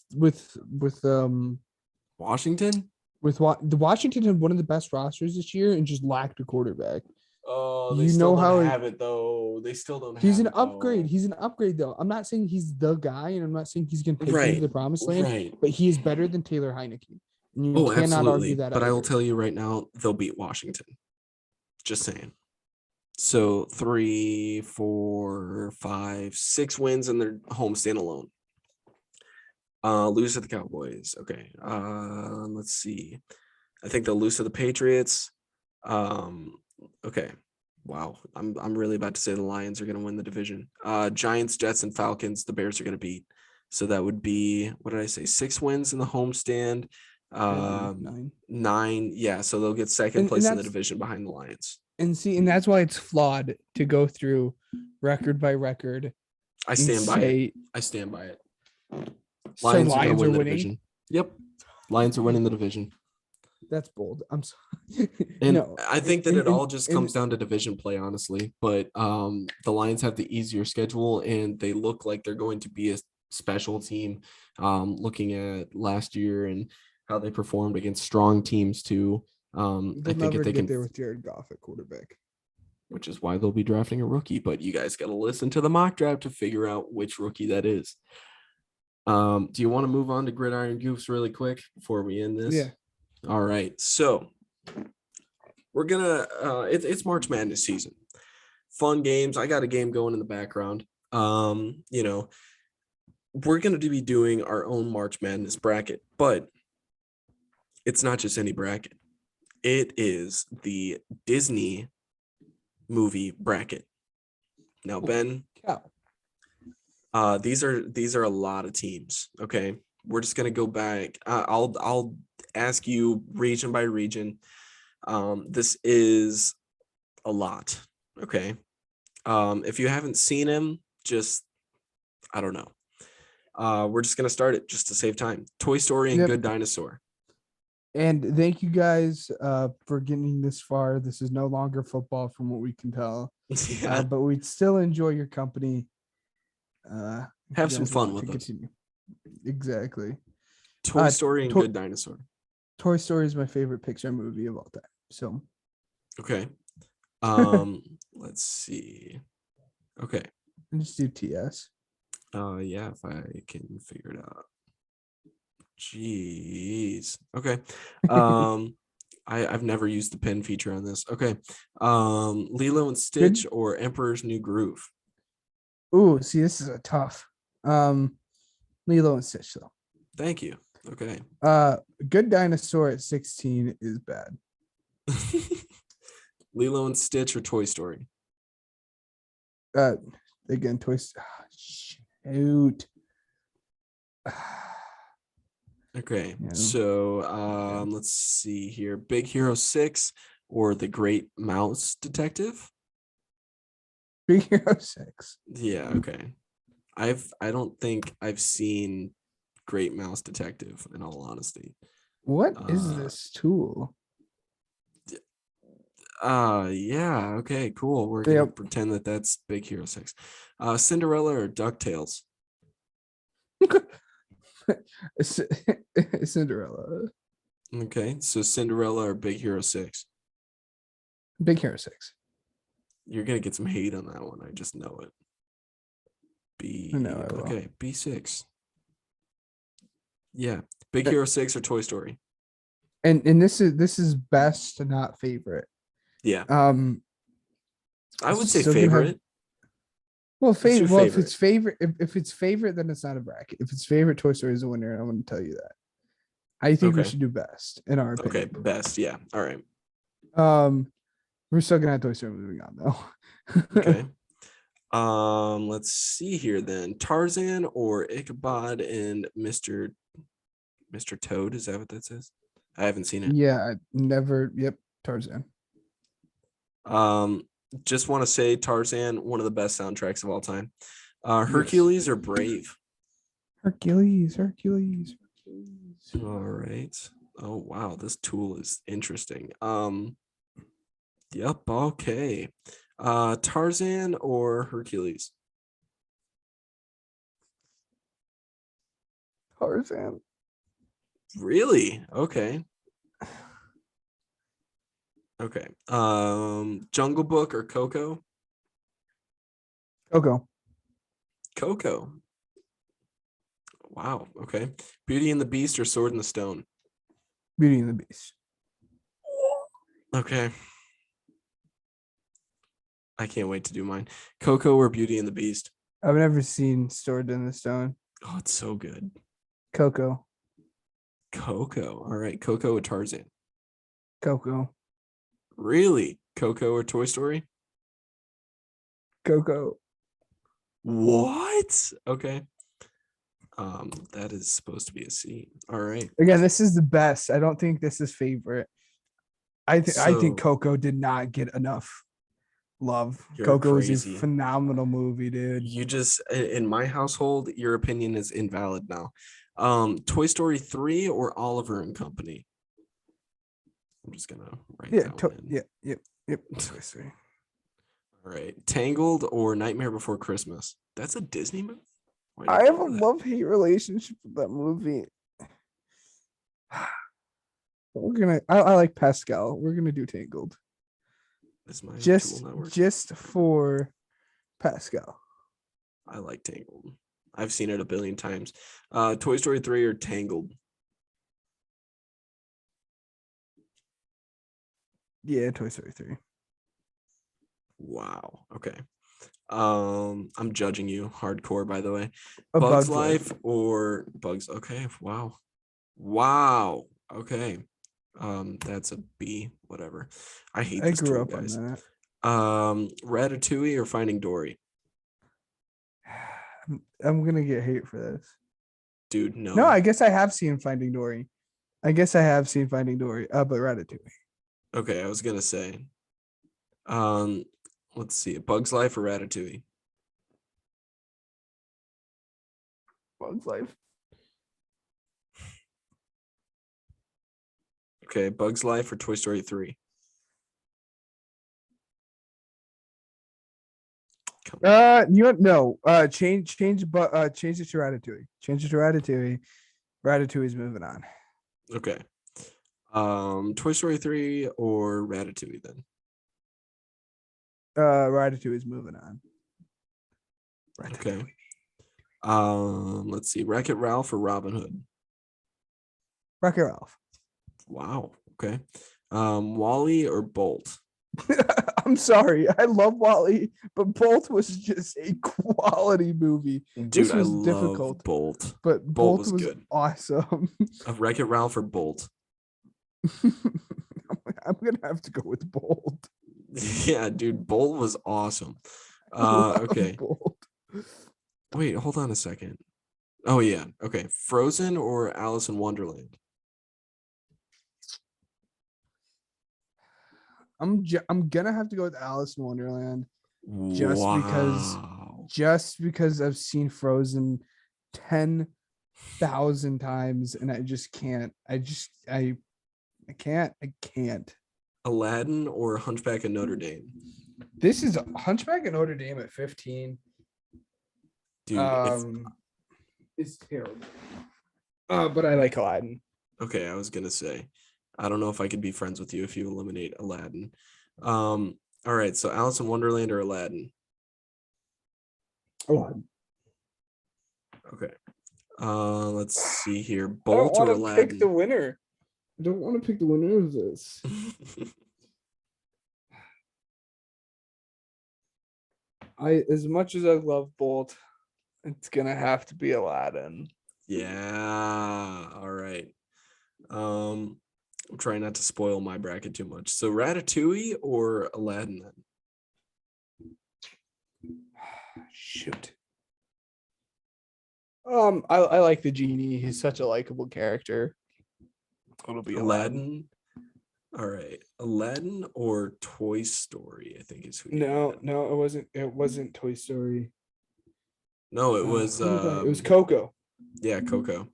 Washington? The Washington had one of the best rosters this year and just lacked a quarterback. Oh, they still don't have it though. They still don't have it. He's an upgrade. He's an upgrade though. I'm not saying he's the guy, and I'm not saying he's going to take him to the promised land. But he is better than Taylor Heineke. And you cannot absolutely. argue that. But I will tell you right now, they'll beat Washington. Just saying. So 3, 4, 5, 6 wins in their home standalone. Lose to the Cowboys. Okay. Let's see. I think they'll lose to the Patriots. Okay. Wow. I'm really about to say the Lions are going to win the division. Giants, Jets, and Falcons, the Bears are going to beat. So that would be, what did I say? 6 wins in the homestand. I believe 9. 9. Yeah. So they'll get second And place in the that's division behind the Lions. and that's why it's flawed to go through record by record I and stand by it. say I stand by it. so Lions are going Lions to are win the winning. division. Yep. Lions are winning the division. That's bold. I'm sorry. And No, I think that it all just in- comes down to division play, honestly. But the Lions have the easier schedule, and they look like they're going to be a special team. Looking at last year and how they performed against strong teams too. I they'll think never if they get can, there with Jared Goff at quarterback. which is why they'll be drafting a rookie. But you guys got to listen to the mock draft to figure out which rookie that is. Do you want to move on to Gridiron Goofs really quick before we end this? Yeah. All right. So we're gonna it's March Madness season. Fun games. I got a game going in the background. We're gonna be doing our own March Madness bracket, but it's not just any bracket. It is the Disney movie bracket. Now, Ben, Cow. these are a lot of teams. Okay, we're just gonna go back. I'll ask you region by region. This is a lot. Okay. If you haven't seen him, just I don't know. We're just gonna start it just to save time. Toy Story and Yep. Good Dinosaur. And thank you guys for getting this far. This is no longer football from what we can tell. Yeah. But we'd still enjoy your company. Have some fun with us. Continue. Exactly. Toy Story and Good Dinosaur. Toy Story is my favorite Pixar movie of all time. So okay. Let's see. Okay. just do TS. Yeah, if I can figure it out. Jeez. Okay. I've never used the pen feature on this. Okay. Lilo and Stitch or Emperor's New Groove. Ooh, see, this is a tough. Lilo and Stitch though. Thank you. Okay. Good Dinosaur at 16 is bad. Lilo and Stitch or Toy Story? Again, Toy Story. Shoot. Okay, Yeah. so let's see here. Big Hero 6 or The Great Mouse Detective? Big Hero 6. Yeah, okay. I don't think I've seen Great Mouse Detective, in all honesty. What is this tool? Yeah, okay, cool. We're gonna pretend that that's Big Hero 6. Cinderella or DuckTales? Cinderella. Okay, so Cinderella or Big Hero 6? Big Hero 6. You're gonna get some hate on that one. I just know it. Okay, B6. Yeah, Big Hero 6 or Toy Story? And this is best, not favorite. Yeah. I would say favorite. If it's favorite, if it's favorite, then it's not a bracket. If it's favorite, Toy Story is a winner. I'm going to tell you that. I think we should do best in our opinion. Okay, best. Yeah. All right. We're still gonna have Toy Story moving on though. Okay. Let's see here then. Tarzan or Ichabod and Mr. Toad. Is that what that says? I haven't seen it. Yeah, I never. Yep, Tarzan. Just want to say Tarzan, one of the best soundtracks of all time. Hercules or Brave? Hercules. All right. Oh wow, this tool is interesting. Yep, okay. Tarzan or Hercules? Tarzan. Really? Okay. Okay. Jungle Book or Coco? Coco. Wow. Okay. Beauty and the Beast or Sword in the Stone? Beauty and the Beast. Okay. I can't wait to do mine. Coco or Beauty and the Beast? I've never seen Sword in the Stone. Oh, it's so good. Coco. All right. Coco or Tarzan? Coco. Really? Coco or Toy Story? Coco. What? Okay. That is supposed to be a C. All right. Again, this is the best. I don't think this is favorite. I think So Coco did not get enough love. you're Coco is a crazy. phenomenal movie, dude. You just in my household, your opinion is invalid now. Toy Story 3 or Oliver and Company? I'm just gonna write that one in. Yep. Toy Story. All right. Tangled or Nightmare Before Christmas? That's a Disney movie? I have a love-hate relationship with that movie. I like Pascal. We're gonna do Tangled. That's my Just tool network. just for Pascal. I like Tangled. I've seen it a billion times. Toy Story 3 or Tangled? Yeah, Toy Story 3. Wow. Okay. I'm judging you hardcore, by the way. A Bugs Bug's Life or Bugs? Okay. Wow. Okay. That's a B. Whatever. I hate I this grew tool, up guys. on that. Ratatouille or Finding Dory? I'm gonna get hate for this. Dude, no. No, I guess I have seen Finding Dory. But Ratatouille. Okay, I was gonna say. Let's see. Bugs Life or Ratatouille? Bug's Life. Okay, Bugs Life or Toy Story 3? Change it to Ratatouille. Change it to Ratatouille. Ratatouille's moving on. Okay. Toy Story 3 or Ratatouille then? Ratatouille's moving on. Okay. Let's see. Wreck-It Ralph or Robin Hood? Wreck-It Ralph. Wow. Okay. Wall-E or Bolt? I'm sorry. I love Wall-E, but Bolt was just a quality movie. Dude, this was I love difficult. Bolt. But Bolt was good. Awesome. Wreck-It Ralph or Bolt? I'm gonna have to go with Bolt. Yeah, dude, Bolt was awesome. Okay. Bolt. Wait, hold on a second. Oh yeah. Okay. Frozen or Alice in Wonderland? I'm gonna have to go with Alice in Wonderland Wow. just because I've seen Frozen 10,000 times and I just can't. I can't. Aladdin or Hunchback of Notre Dame? This is Hunchback of Notre Dame at 15. Dude, it's terrible. But I like Aladdin. Okay, I was gonna say, I don't know if I could be friends with you if you eliminate Aladdin. All right, so Alice in Wonderland or Aladdin? Aladdin. Okay. Let's see here. Bolt or Aladdin? Pick the winner. I don't want to pick the winner of this. As much as I love Bolt, it's gonna have to be Aladdin. Yeah. All right. I'm trying not to spoil my bracket too much. So Ratatouille or Aladdin then? Shoot. I like the genie. He's such a likable character. It'll be Aladdin. All right. Aladdin or Toy Story, I think is who. No, it wasn't Toy Story. No, it was it was Coco. Yeah, Coco.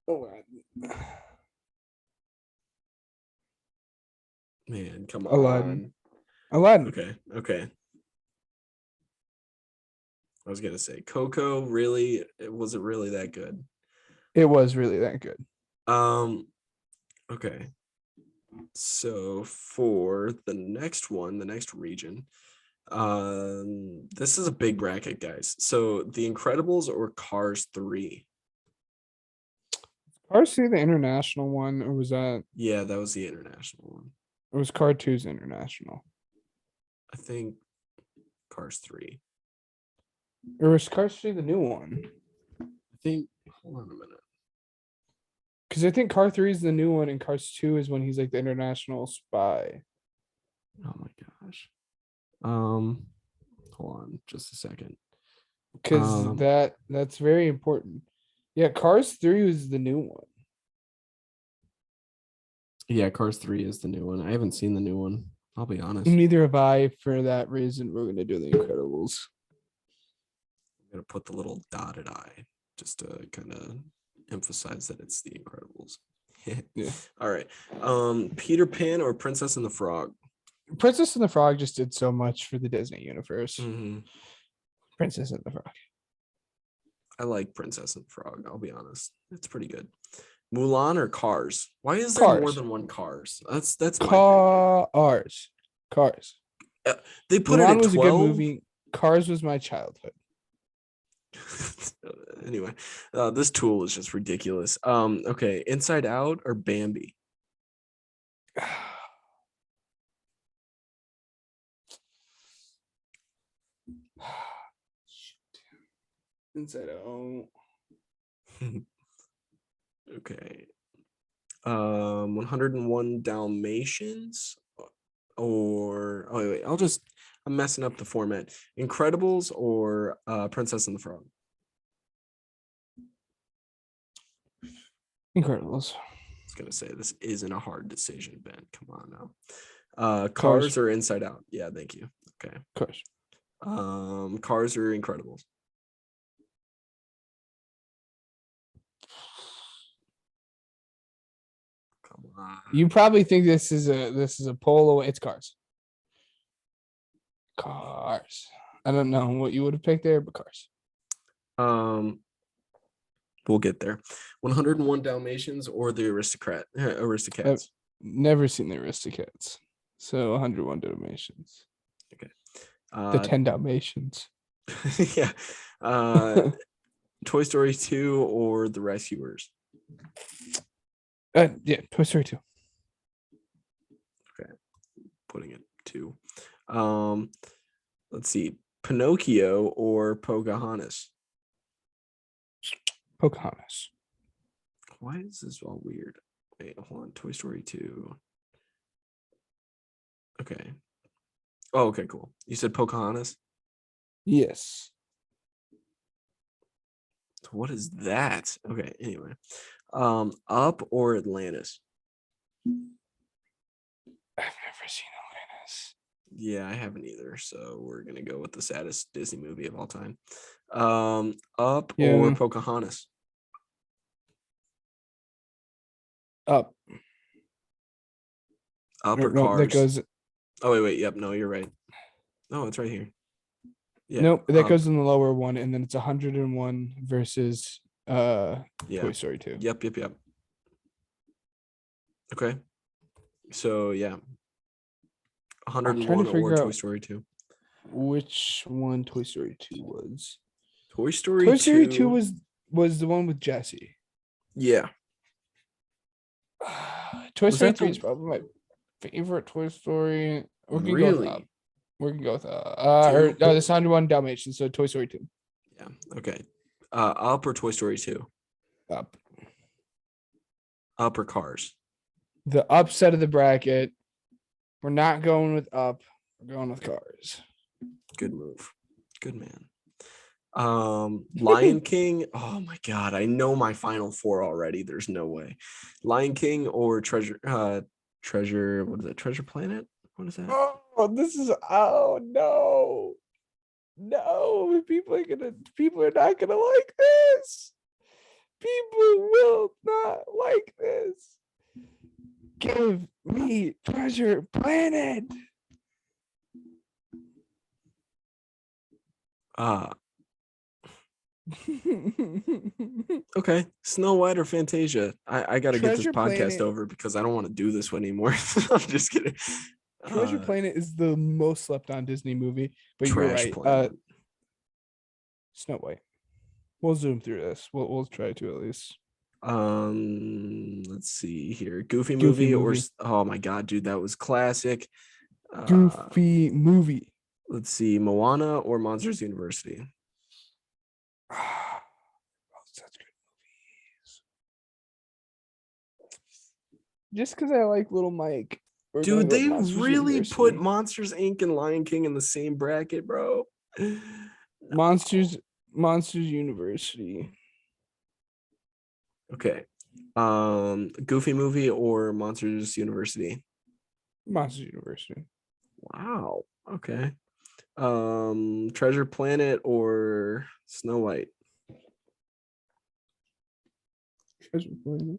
Aladdin. Man, come Aladdin. on. Aladdin. Okay. I was gonna say Coco. Really, was it really that good? It was really that good. Okay. So for the next one, the next region, this is a big bracket, guys. So The Incredibles or Cars 3? Cars 3 the international one, or was that? Yeah, that was the international one. It was Car 2's international. I think Cars 3. Or was Cars 3 the new one? I think. Hold on a minute. Because I think Car 3 is the new one, and Cars 2 is when he's like the international spy. Oh my god. Hold on just a second. Because that's very important. Yeah, Cars 3 was the new one. Yeah, Cars 3 is the new one. I haven't seen the new one. I'll be honest. Neither have I. For that reason, we're gonna do The Incredibles. I'm gonna put the little dotted I just to kind of emphasize that it's The Incredibles. Yeah. All right. Peter Pan or Princess and the Frog? Princess and the Frog just did so much for the Disney universe. Mm-hmm. Princess and the Frog. I like Princess and the Frog. I'll be honest. It's pretty good. Mulan or Cars? Why is there more Cars. than one Cars? That's my thing. Cars. They put Mulan it at was 12. a good movie. Cars was my childhood. Anyway, this tool is just ridiculous. Okay, Inside Out or Bambi? Inside Out. Okay. 101 Dalmatians or wait, I'm messing up the format. Incredibles or Princess and the Frog? Incredibles. I was gonna say this isn't a hard decision, Ben. Come on now. Cars Cars. or Inside Out? Yeah, thank you. Okay. Cars. Cars or Incredibles? Come on. You probably think this is a poll away. It's Cars. Cars. I don't know what you would have picked there, but Cars. We'll get there. 101 Dalmatians or the Aristocats? I've never seen the Aristocats. So 101 Dalmatians. Okay. The 10 Dalmatians. Yeah. Toy Story 2 or The Rescuers? Yeah, Toy Story 2. Okay. Putting it 2. Let's see. Pinocchio or Pocahontas? Pocahontas. Why is this all weird? Wait, hold on. Toy Story 2. Okay. Oh, okay, cool. You said Pocahontas? Yes. What is that? Okay, anyway. Up or Atlantis? I've never seen Atlantis. Yeah, I haven't either. So we're gonna go with the saddest Disney movie of all time. Up or Pocahontas? Up. Up or No, Cars? that goes. Oh wait. Yep. No, you're right. No, it's right here. Yeah. Nope, that goes in the lower one, and then it's 101 versus Yeah. Toy Story 2. Yep. Okay. So yeah. 101 or Toy Story 2. Which one Toy Story 2 was? Toy Story 2 was the one with Jesse. Yeah. Toy Was Story that 3 the- is probably my favorite Toy Story. We can go with Really? Up. We can go with this 101 Dalmatians, so Toy Story 2. Yeah. Okay. Up or Toy Story 2? Up. Up or Cars? The upset of the bracket. We're not going with Up. We're going with Cars. Good move. Good man. Lion King. Oh my god, I know my final four already. There's no way. Lion King or Treasure what is it? Treasure Planet? What is that? Oh, no. People are not gonna like this. People will not like this. Give me Treasure Planet. Okay. Snow White or Fantasia? I gotta get this Treasure podcast Planet- over because I don't want to do this one anymore. I'm just kidding. Treasure Planet is the most slept on Disney movie, but you're Trash right. Planet. Snow White. We'll zoom through this. We'll try to at least. Let's see here. Goofy movie or oh my god, dude, that was classic. Goofy movie. Let's see, Moana or Monsters University. Such good movies. Just because I like Little Mike, We're gonna Dude, go they Monsters really put University. Monsters Inc. and Lion King in the same bracket, bro. Monsters University. Okay. Goofy movie or Monsters University? Monsters University. Wow. Okay. Treasure Planet or Snow White? Treasure Planet.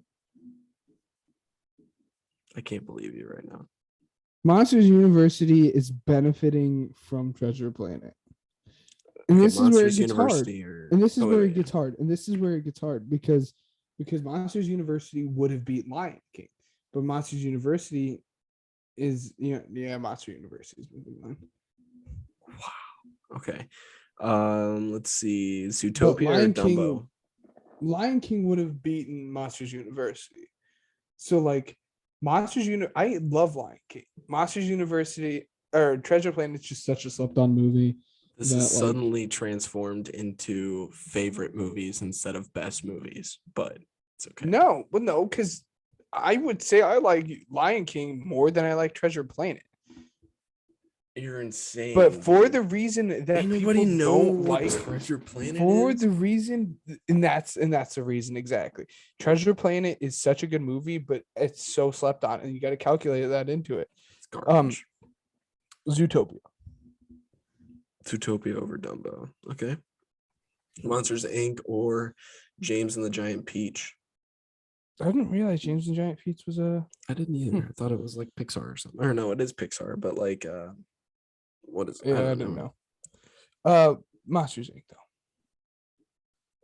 I can't believe you right now. Monsters University is benefiting from Treasure Planet. And Okay, this is where it Monsters gets University hard. or And this is oh, where wait, it gets hard. And this is where it gets hard because Monsters University would have beat Lion King. But Monsters University is Monster University is moving on. Wow. Okay. Let's see. But Zootopia or Dumbo? Lion King would have beaten Monsters University. So like I love Lion King. Monsters University or Treasure Planet is just such a slept on movie. This is suddenly transformed into favorite movies instead of best movies, but it's okay. No, because I would say I like Lion King more than I like Treasure Planet. You're insane. But for the reason that nobody people don't like Treasure Planet for is? the reason, and that's the reason exactly. Treasure Planet is such a good movie, but it's so slept on, and you got to calculate that into it. It's garbage. Zootopia. Zootopia over Dumbo. Okay. Monsters Inc. or James and the Giant Peach? I didn't realize James and Giant Peach was a. I didn't either. I thought it was like Pixar or something. Or no, it is Pixar, but like what is it? Yeah, I didn't know. Monsters Inc.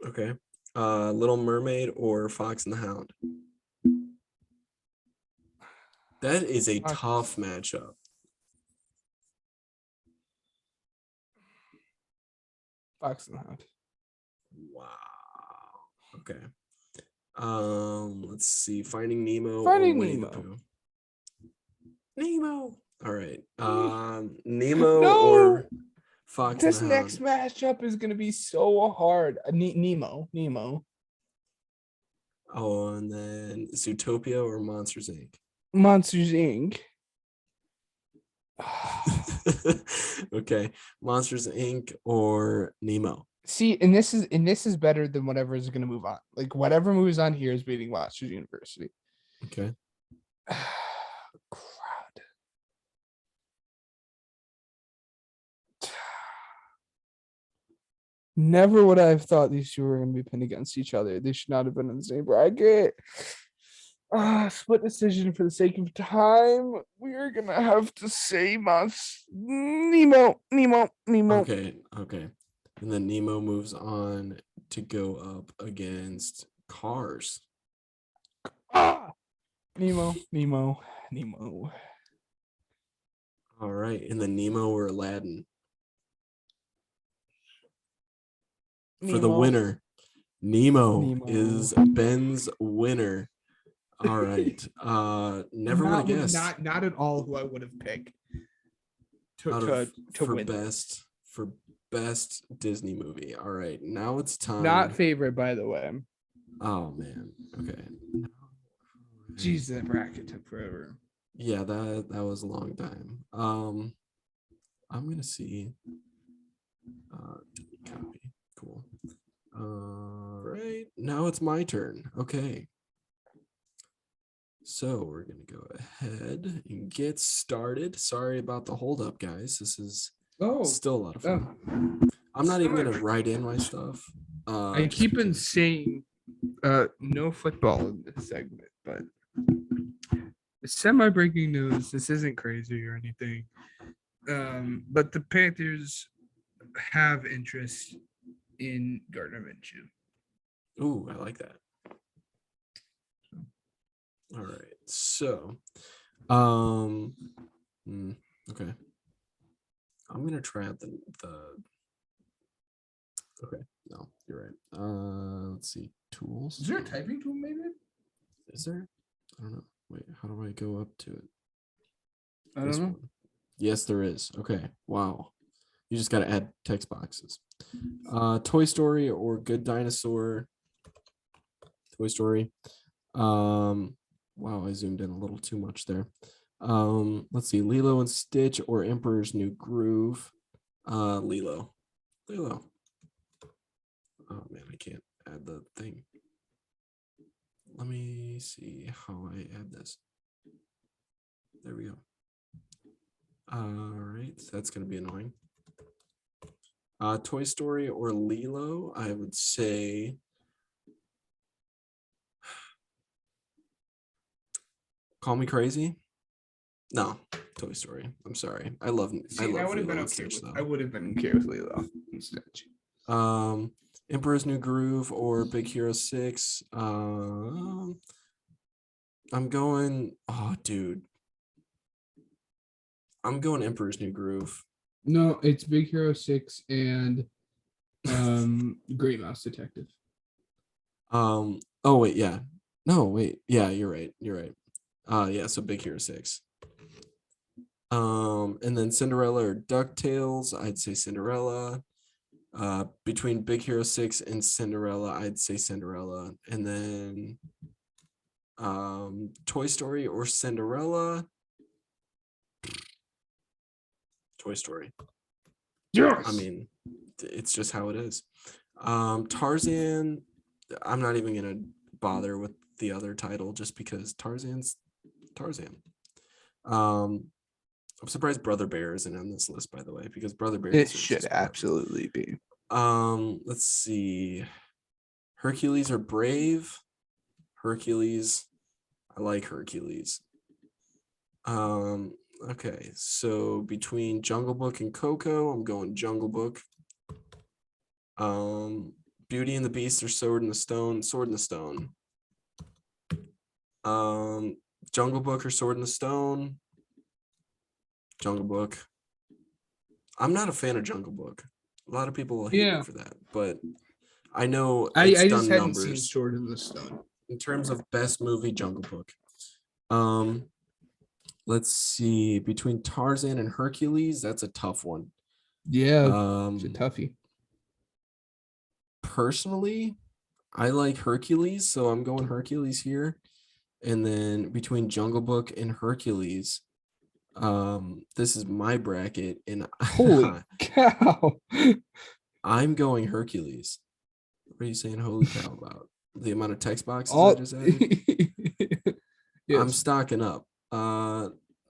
though. Okay. Little Mermaid or Fox and the Hound? That is a tough matchup. Fox and the Hound. Wow. Okay. Let's see. Finding Nemo Finding or Winnie Nemo. the Pooh? Nemo. All right. Nemo No! or Fox This and the next Hound? matchup is gonna be so hard. Nemo. Oh, and then Zootopia or Monsters Inc. Monsters Inc. Okay. Monsters Inc. or Nemo? See, and this is better than whatever is gonna move on. Like whatever moves on here is beating Monsters University. Okay. Crowd. Never would I have thought these two were going to be pinned against each other. They should not have been in the same bracket. Split decision for the sake of time. We are going to have to say Nemo. Okay. And then Nemo moves on to go up against Cars. Nemo. All right. And then Nemo or Aladdin? For the winner, Nemo is Ben's winner. All right. Never would have guessed. Not at all who I would have picked to win. Best Disney movie. All right. Now it's time. Not favorite, by the way. Oh man. Okay. Jeez, that bracket took forever. Yeah, that was a long time. I'm gonna see. Copy. Cool. All right, now it's my turn. Okay. So we're gonna go ahead and get started. Sorry about the hold up, guys. This is still a lot of fun. I'm not even gonna write in my stuff. I keep on saying no football in this segment, but semi-breaking news. This isn't crazy or anything. But the Panthers have interest in Gardner Minshew. Ooh, I like that. All right. So, okay. I'm gonna try out the. Okay, no, you're right. Let's see, tools. Is there a typing tool, maybe? Is there? I don't know. Wait, how do I go up to it? I don't know. Yes, there is. Okay. Wow. You just got to add text boxes. Toy Story or Good Dinosaur? Toy Story. Wow, I zoomed in a little too much there. Let's see, Lilo and Stitch or Emperor's New Groove. Lilo. Lilo. Oh man, I can't add the thing. Let me see how I add this. There we go. All right, so that's gonna be annoying. Toy Story or Lilo, I would say. Call Me Crazy. No, Toy Story. I'm sorry. I love Lilo and Stitch though. I would have been okay with Lilo and Stitch. Emperor's New Groove or Big Hero 6. I'm going. Oh, dude. I'm going Emperor's New Groove. No, it's Big Hero 6 and Great Mouse Detective. Oh wait, yeah. No, wait. Yeah, you're right. You're right. Yeah, so Big Hero 6. And then Cinderella or DuckTales, I'd say Cinderella. Between Big Hero 6 and Cinderella, I'd say Cinderella. And then Toy Story or Cinderella. Toy Story. Yes. I mean, it's just how it is. Tarzan, I'm not even gonna bother with the other title just because Tarzan's Tarzan. I'm surprised Brother Bear isn't on this list, by the way, because Brother Bear It should absolutely be. Let's see. Hercules or Brave? Hercules. I like Hercules. Okay, so between Jungle Book and Coco, I'm going Jungle Book. Beauty and the Beast or Sword in the Stone? Sword in the Stone. Jungle Book or Sword in the Stone? Jungle Book. I'm not a fan of Jungle Book. A lot of people will hate me for that, but I know it's I done just hadn't seen numbers. Sword in the Stone. In terms of best movie, Jungle Book. Let's see. Between Tarzan and Hercules, that's a tough one. Yeah, it's a toughie. Personally, I like Hercules, so I'm going Hercules here. And then between Jungle Book and Hercules, this is my bracket, and Holy cow! I'm going Hercules. What are you saying holy cow about? The amount of text boxes I just added? Yes. I'm stocking up.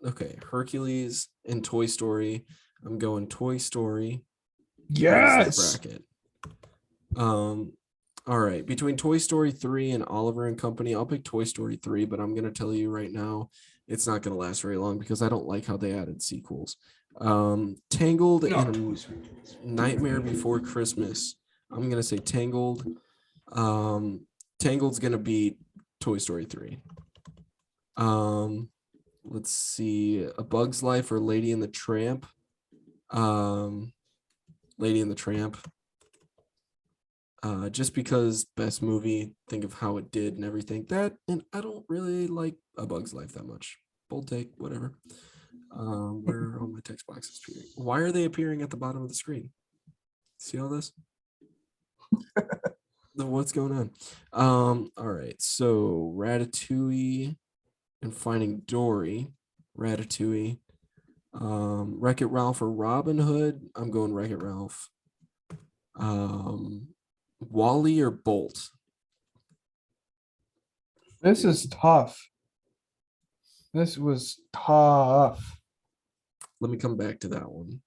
Okay, Hercules and Toy Story. I'm going Toy Story. Yes. Bracket. All right. Between Toy Story 3 and Oliver and Company, I'll pick Toy Story 3, but I'm gonna tell you right now, it's not gonna last very long because I don't like how they added sequels. Tangled and Nightmare Before Christmas. I'm gonna say Tangled. Tangled's gonna beat Toy Story 3. Let's see, A Bug's Life or Lady and the Tramp. Lady and the Tramp. Just because best movie, think of how it did and everything. That, and I don't really like A Bug's Life that much. Bold take, whatever. Where are all my text boxes appearing? Why are they appearing at the bottom of the screen? See all this? What's going on? All right, so Ratatouille and Finding Dory. Ratatouille. Wreck-It Ralph or Robin Hood. I'm going Wreck-It Ralph. Wally or Bolt. This is tough. This was tough. Let me come back to that one.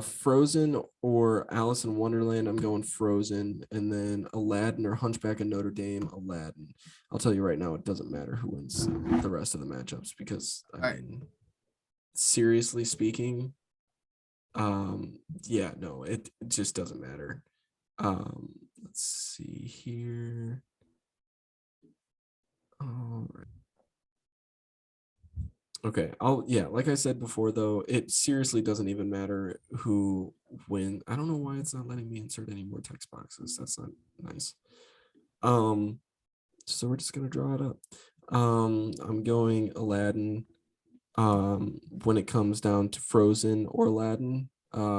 Frozen or Alice in Wonderland. I'm going Frozen. And then Aladdin or Hunchback of Notre Dame. Aladdin. I'll tell you right now, it doesn't matter who wins the rest of the matchups because I mean, seriously speaking, yeah, no, it just doesn't matter. Let's see here. All right. Okay, like I said before, though, it seriously doesn't even matter who wins. I don't know why it's not letting me insert any more text boxes. That's not nice. So we're just gonna draw it up. I'm going Aladdin. When it comes down to Frozen or Aladdin,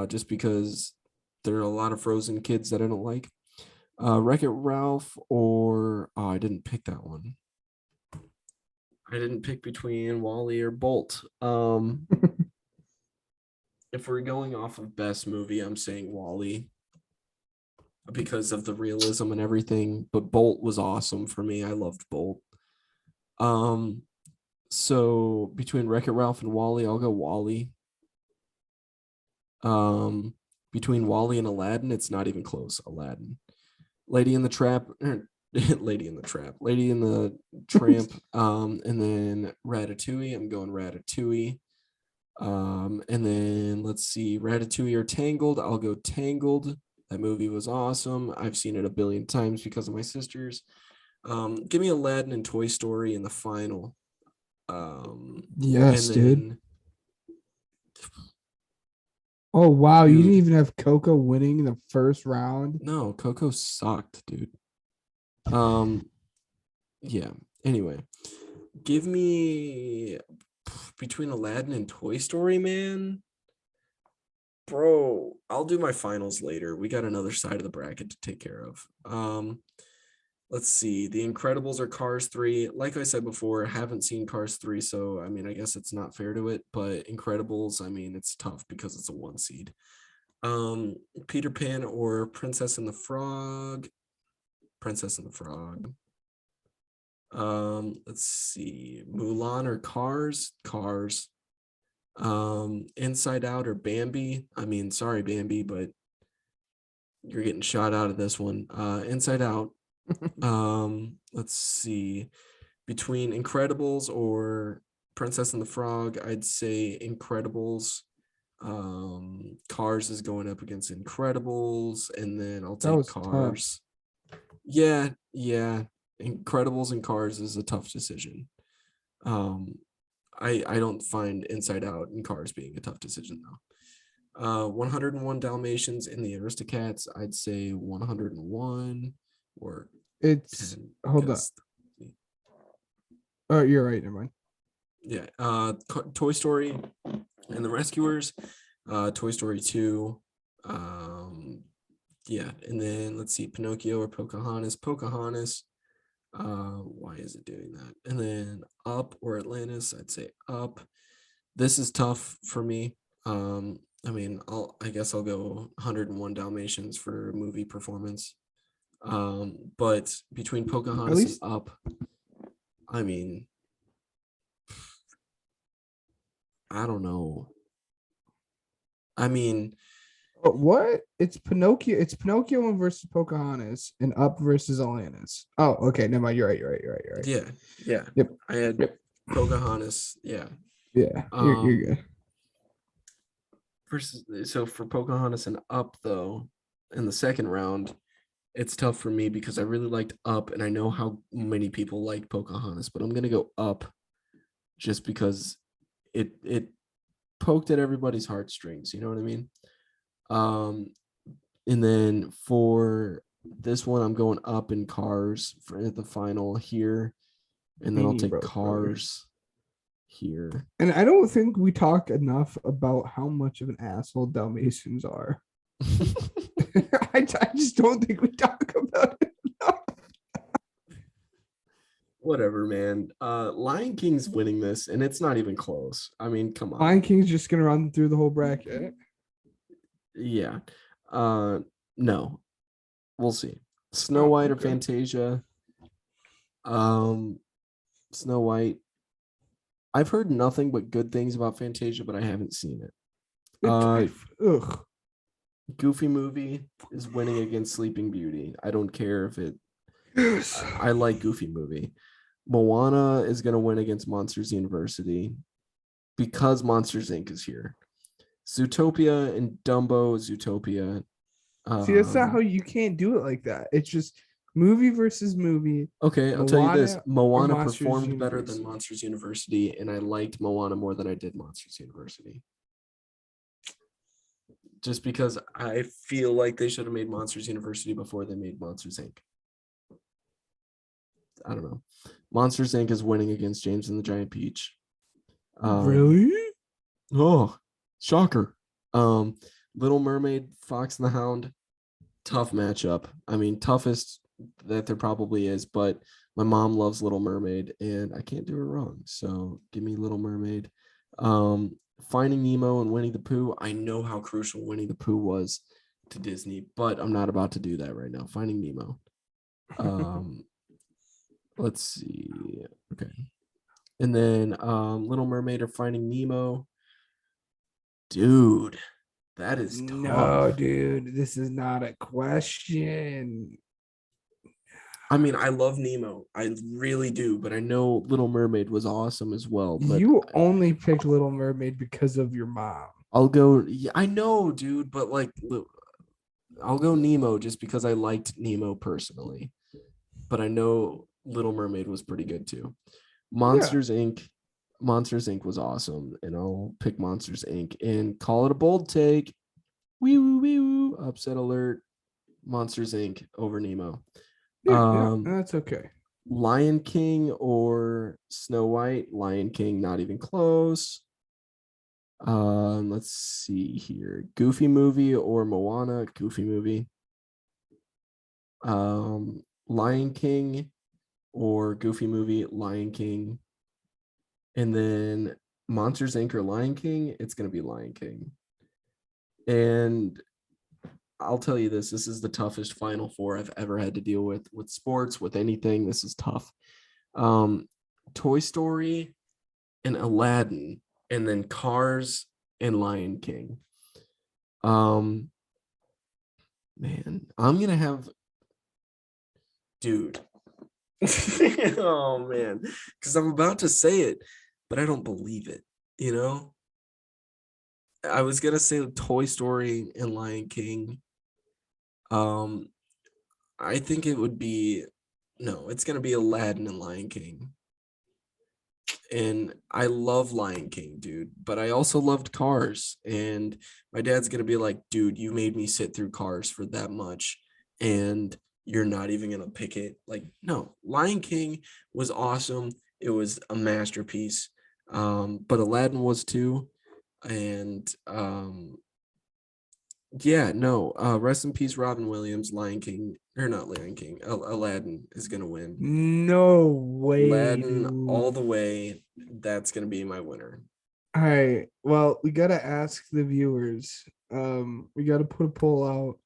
just because there are a lot of Frozen kids that I don't like. Wreck-It Ralph or I didn't pick that one. I didn't pick between Wally or Bolt. If we're going off of best movie, I'm saying Wally because of the realism and everything. But Bolt was awesome for me. I loved Bolt. So between Wreck-It Ralph and Wally, I'll go Wally. Between Wally and Aladdin, it's not even close. Aladdin. Lady in the Trap, Lady in the Trap, Lady in the Tramp, and then Ratatouille. I'm going Ratatouille. And then let's see, Ratatouille or Tangled. I'll go Tangled. That movie was awesome. I've seen it a billion times because of my sisters. Give me Aladdin and Toy Story in the final. Yes, and then, dude. Oh wow, you didn't dude. even have Coco winning the first round. No, Coco sucked, dude. Yeah. Anyway, give me between Aladdin and Toy Story, man. Bro, I'll do my finals later. We got another side of the bracket to take care of. Let's see. The Incredibles or Cars 3. Like I said before, haven't seen Cars 3, so I mean, I guess it's not fair to it, but Incredibles, I mean, it's tough because it's a 1 seed. Peter Pan or Princess and the Frog. Princess and the Frog. Let's see. Mulan or Cars. Cars. Inside Out or Bambi. I mean, sorry, Bambi, but you're getting shot out of this one. Inside Out. Let's see. Between Incredibles or Princess and the Frog, I'd say Incredibles. Cars is going up against Incredibles, and then I'll take Cars. Tough. Yeah. Incredibles and Cars is a tough decision. I don't find Inside Out and Cars being a tough decision though. 101 Dalmatians and the Aristocats, I'd say 101 or it's 10, hold up. Oh, you're right. Never mind. Yeah. Toy Story and the Rescuers. Toy Story 2. Yeah, and then let's see, Pinocchio or Pocahontas. Pocahontas. Why is it doing that? And then Up or Atlantis, I'd say Up. This is tough for me. I mean, I guess I'll go 101 Dalmatians for movie performance. But between Pocahontas and Up, I mean, I don't know. I mean, what? It's Pinocchio. It's Pinocchio versus Pocahontas and Up versus Atlantis. Oh, okay. Never mind. You're right. Yeah. Yep. I had Pocahontas. Yeah. Yeah. You're good. So for Pocahontas and Up, though, in the second round, it's tough for me because I really liked Up, and I know how many people like Pocahontas, but I'm gonna go Up just because it poked at everybody's heartstrings. You know what I mean? And then for this one, I'm going Up in Cars for the final here, and then I'll take Cars here. And I don't think we talk enough about how much of an asshole Dalmatians are. I just don't think we talk about it enough. Whatever, man. Lion King's winning this, and it's not even close. I mean, come on. Lion King's just gonna run through the whole bracket. Yeah. No. We'll see. Snow White or Fantasia. Snow White. I've heard nothing but good things about Fantasia, but I haven't seen it. Goofy Movie is winning against Sleeping Beauty. I don't care if it. I like Goofy Movie. Moana is going to win against Monsters University because Monsters Inc. is here. Zootopia and Dumbo. Zootopia. See, that's not how you can't do it like that. It's just movie versus movie. Okay, I'll tell you this. Moana performed better than Monsters University, and I liked Moana more than I did Monsters University. Just because I feel like they should have made Monsters University before they made Monsters Inc. I don't know. Monsters Inc. is winning against James and the Giant Peach. Really? Oh, shocker. Little Mermaid, Fox and the Hound. Tough matchup. I mean, toughest that there probably is, but my mom loves Little Mermaid and I can't do her wrong. So give me Little Mermaid. Finding Nemo and Winnie the Pooh. I know how crucial Winnie the Pooh was to Disney, but I'm not about to do that right now. Finding Nemo. Let's see. Okay. And then Little Mermaid or Finding Nemo. Dude, that is No, tough. dude, this is not a question. I mean, I love Nemo. I really do, but I know Little Mermaid was awesome as well. But You only picked Little Mermaid because of your mom. I'll go. Yeah, I know, dude, but like, I'll go Nemo just because I liked Nemo personally. But I know Little Mermaid was pretty good too. Yeah. Monsters Inc. Monsters Inc. was awesome, and I'll pick Monsters Inc. and call it a bold take. Wee woo wee woo. Upset alert. Monsters Inc. over Nemo. Yeah, that's okay. Lion King or Snow White? Lion King, not even close. Let's see here. Goofy movie or Moana? Goofy movie. Lion King or Goofy movie? Lion King. And then Monsters Inc. or Lion King? It's gonna be Lion King. And I'll tell you this: this is the toughest Final Four I've ever had to deal with sports, with anything. This is tough. Toy Story and Aladdin, and then Cars and Lion King. Man, I'm gonna have, dude. Oh man, because I'm about to say it, but I don't believe it. You know, I was gonna say Toy Story and Lion King. I think it would be no, it's gonna be Aladdin and Lion King. And I love Lion King, dude, but I also loved Cars. And my dad's gonna be like, dude, you made me sit through Cars for that much, and you're not even gonna pick it. Like, no, Lion King was awesome. It was a masterpiece. But Aladdin was too. And yeah, no. Rest in peace, Robin Williams. Lion King, or not Lion King. Aladdin is gonna win. No way, Aladdin dude. all the way. That's gonna be my winner. All right. Well, we gotta ask the viewers. We gotta put a poll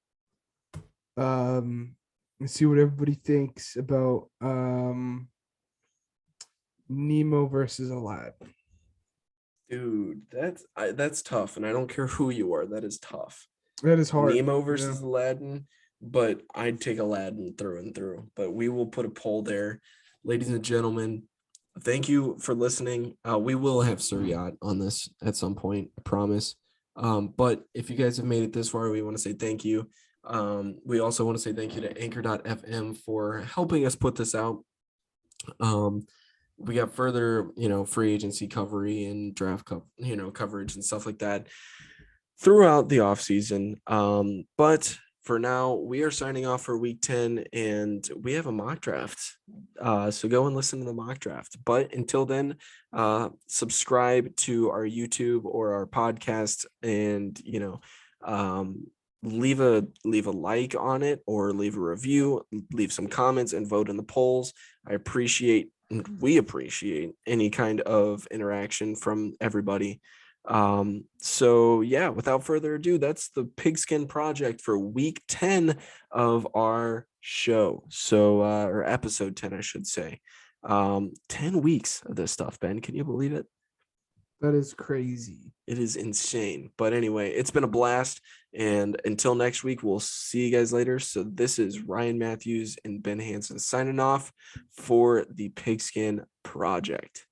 out. And see what everybody thinks about Nemo versus Aladdin. Dude, that's tough, and I don't care who you are. That is tough. That is hard. Nemo Yeah. versus Aladdin, but I'd take Aladdin through and through. But we will put a poll there, ladies and gentlemen. Thank you for listening. We will have Suryat on this at some point, I promise. But if you guys have made it this far, we want to say thank you. We also want to say thank you to Anchor.fm for helping us put this out. We got further, free agency coverage and draft coverage and stuff like that throughout the off season. But for now, we are signing off for week 10 and we have a mock draft. So go and listen to the mock draft. But until then, subscribe to our YouTube or our podcast and, leave a like on it or leave a review, leave some comments and vote in the polls. We appreciate any kind of interaction from everybody. So yeah, without further ado, that's the Pigskin Project for week 10 of our show. So or episode 10, I should say. 10 weeks of this stuff, Ben. Can you believe it? That is crazy. It is insane. But anyway, it's been a blast. And until next week, we'll see you guys later. So this is Ryan Matthews and Ben Hansen signing off for the Pigskin Project.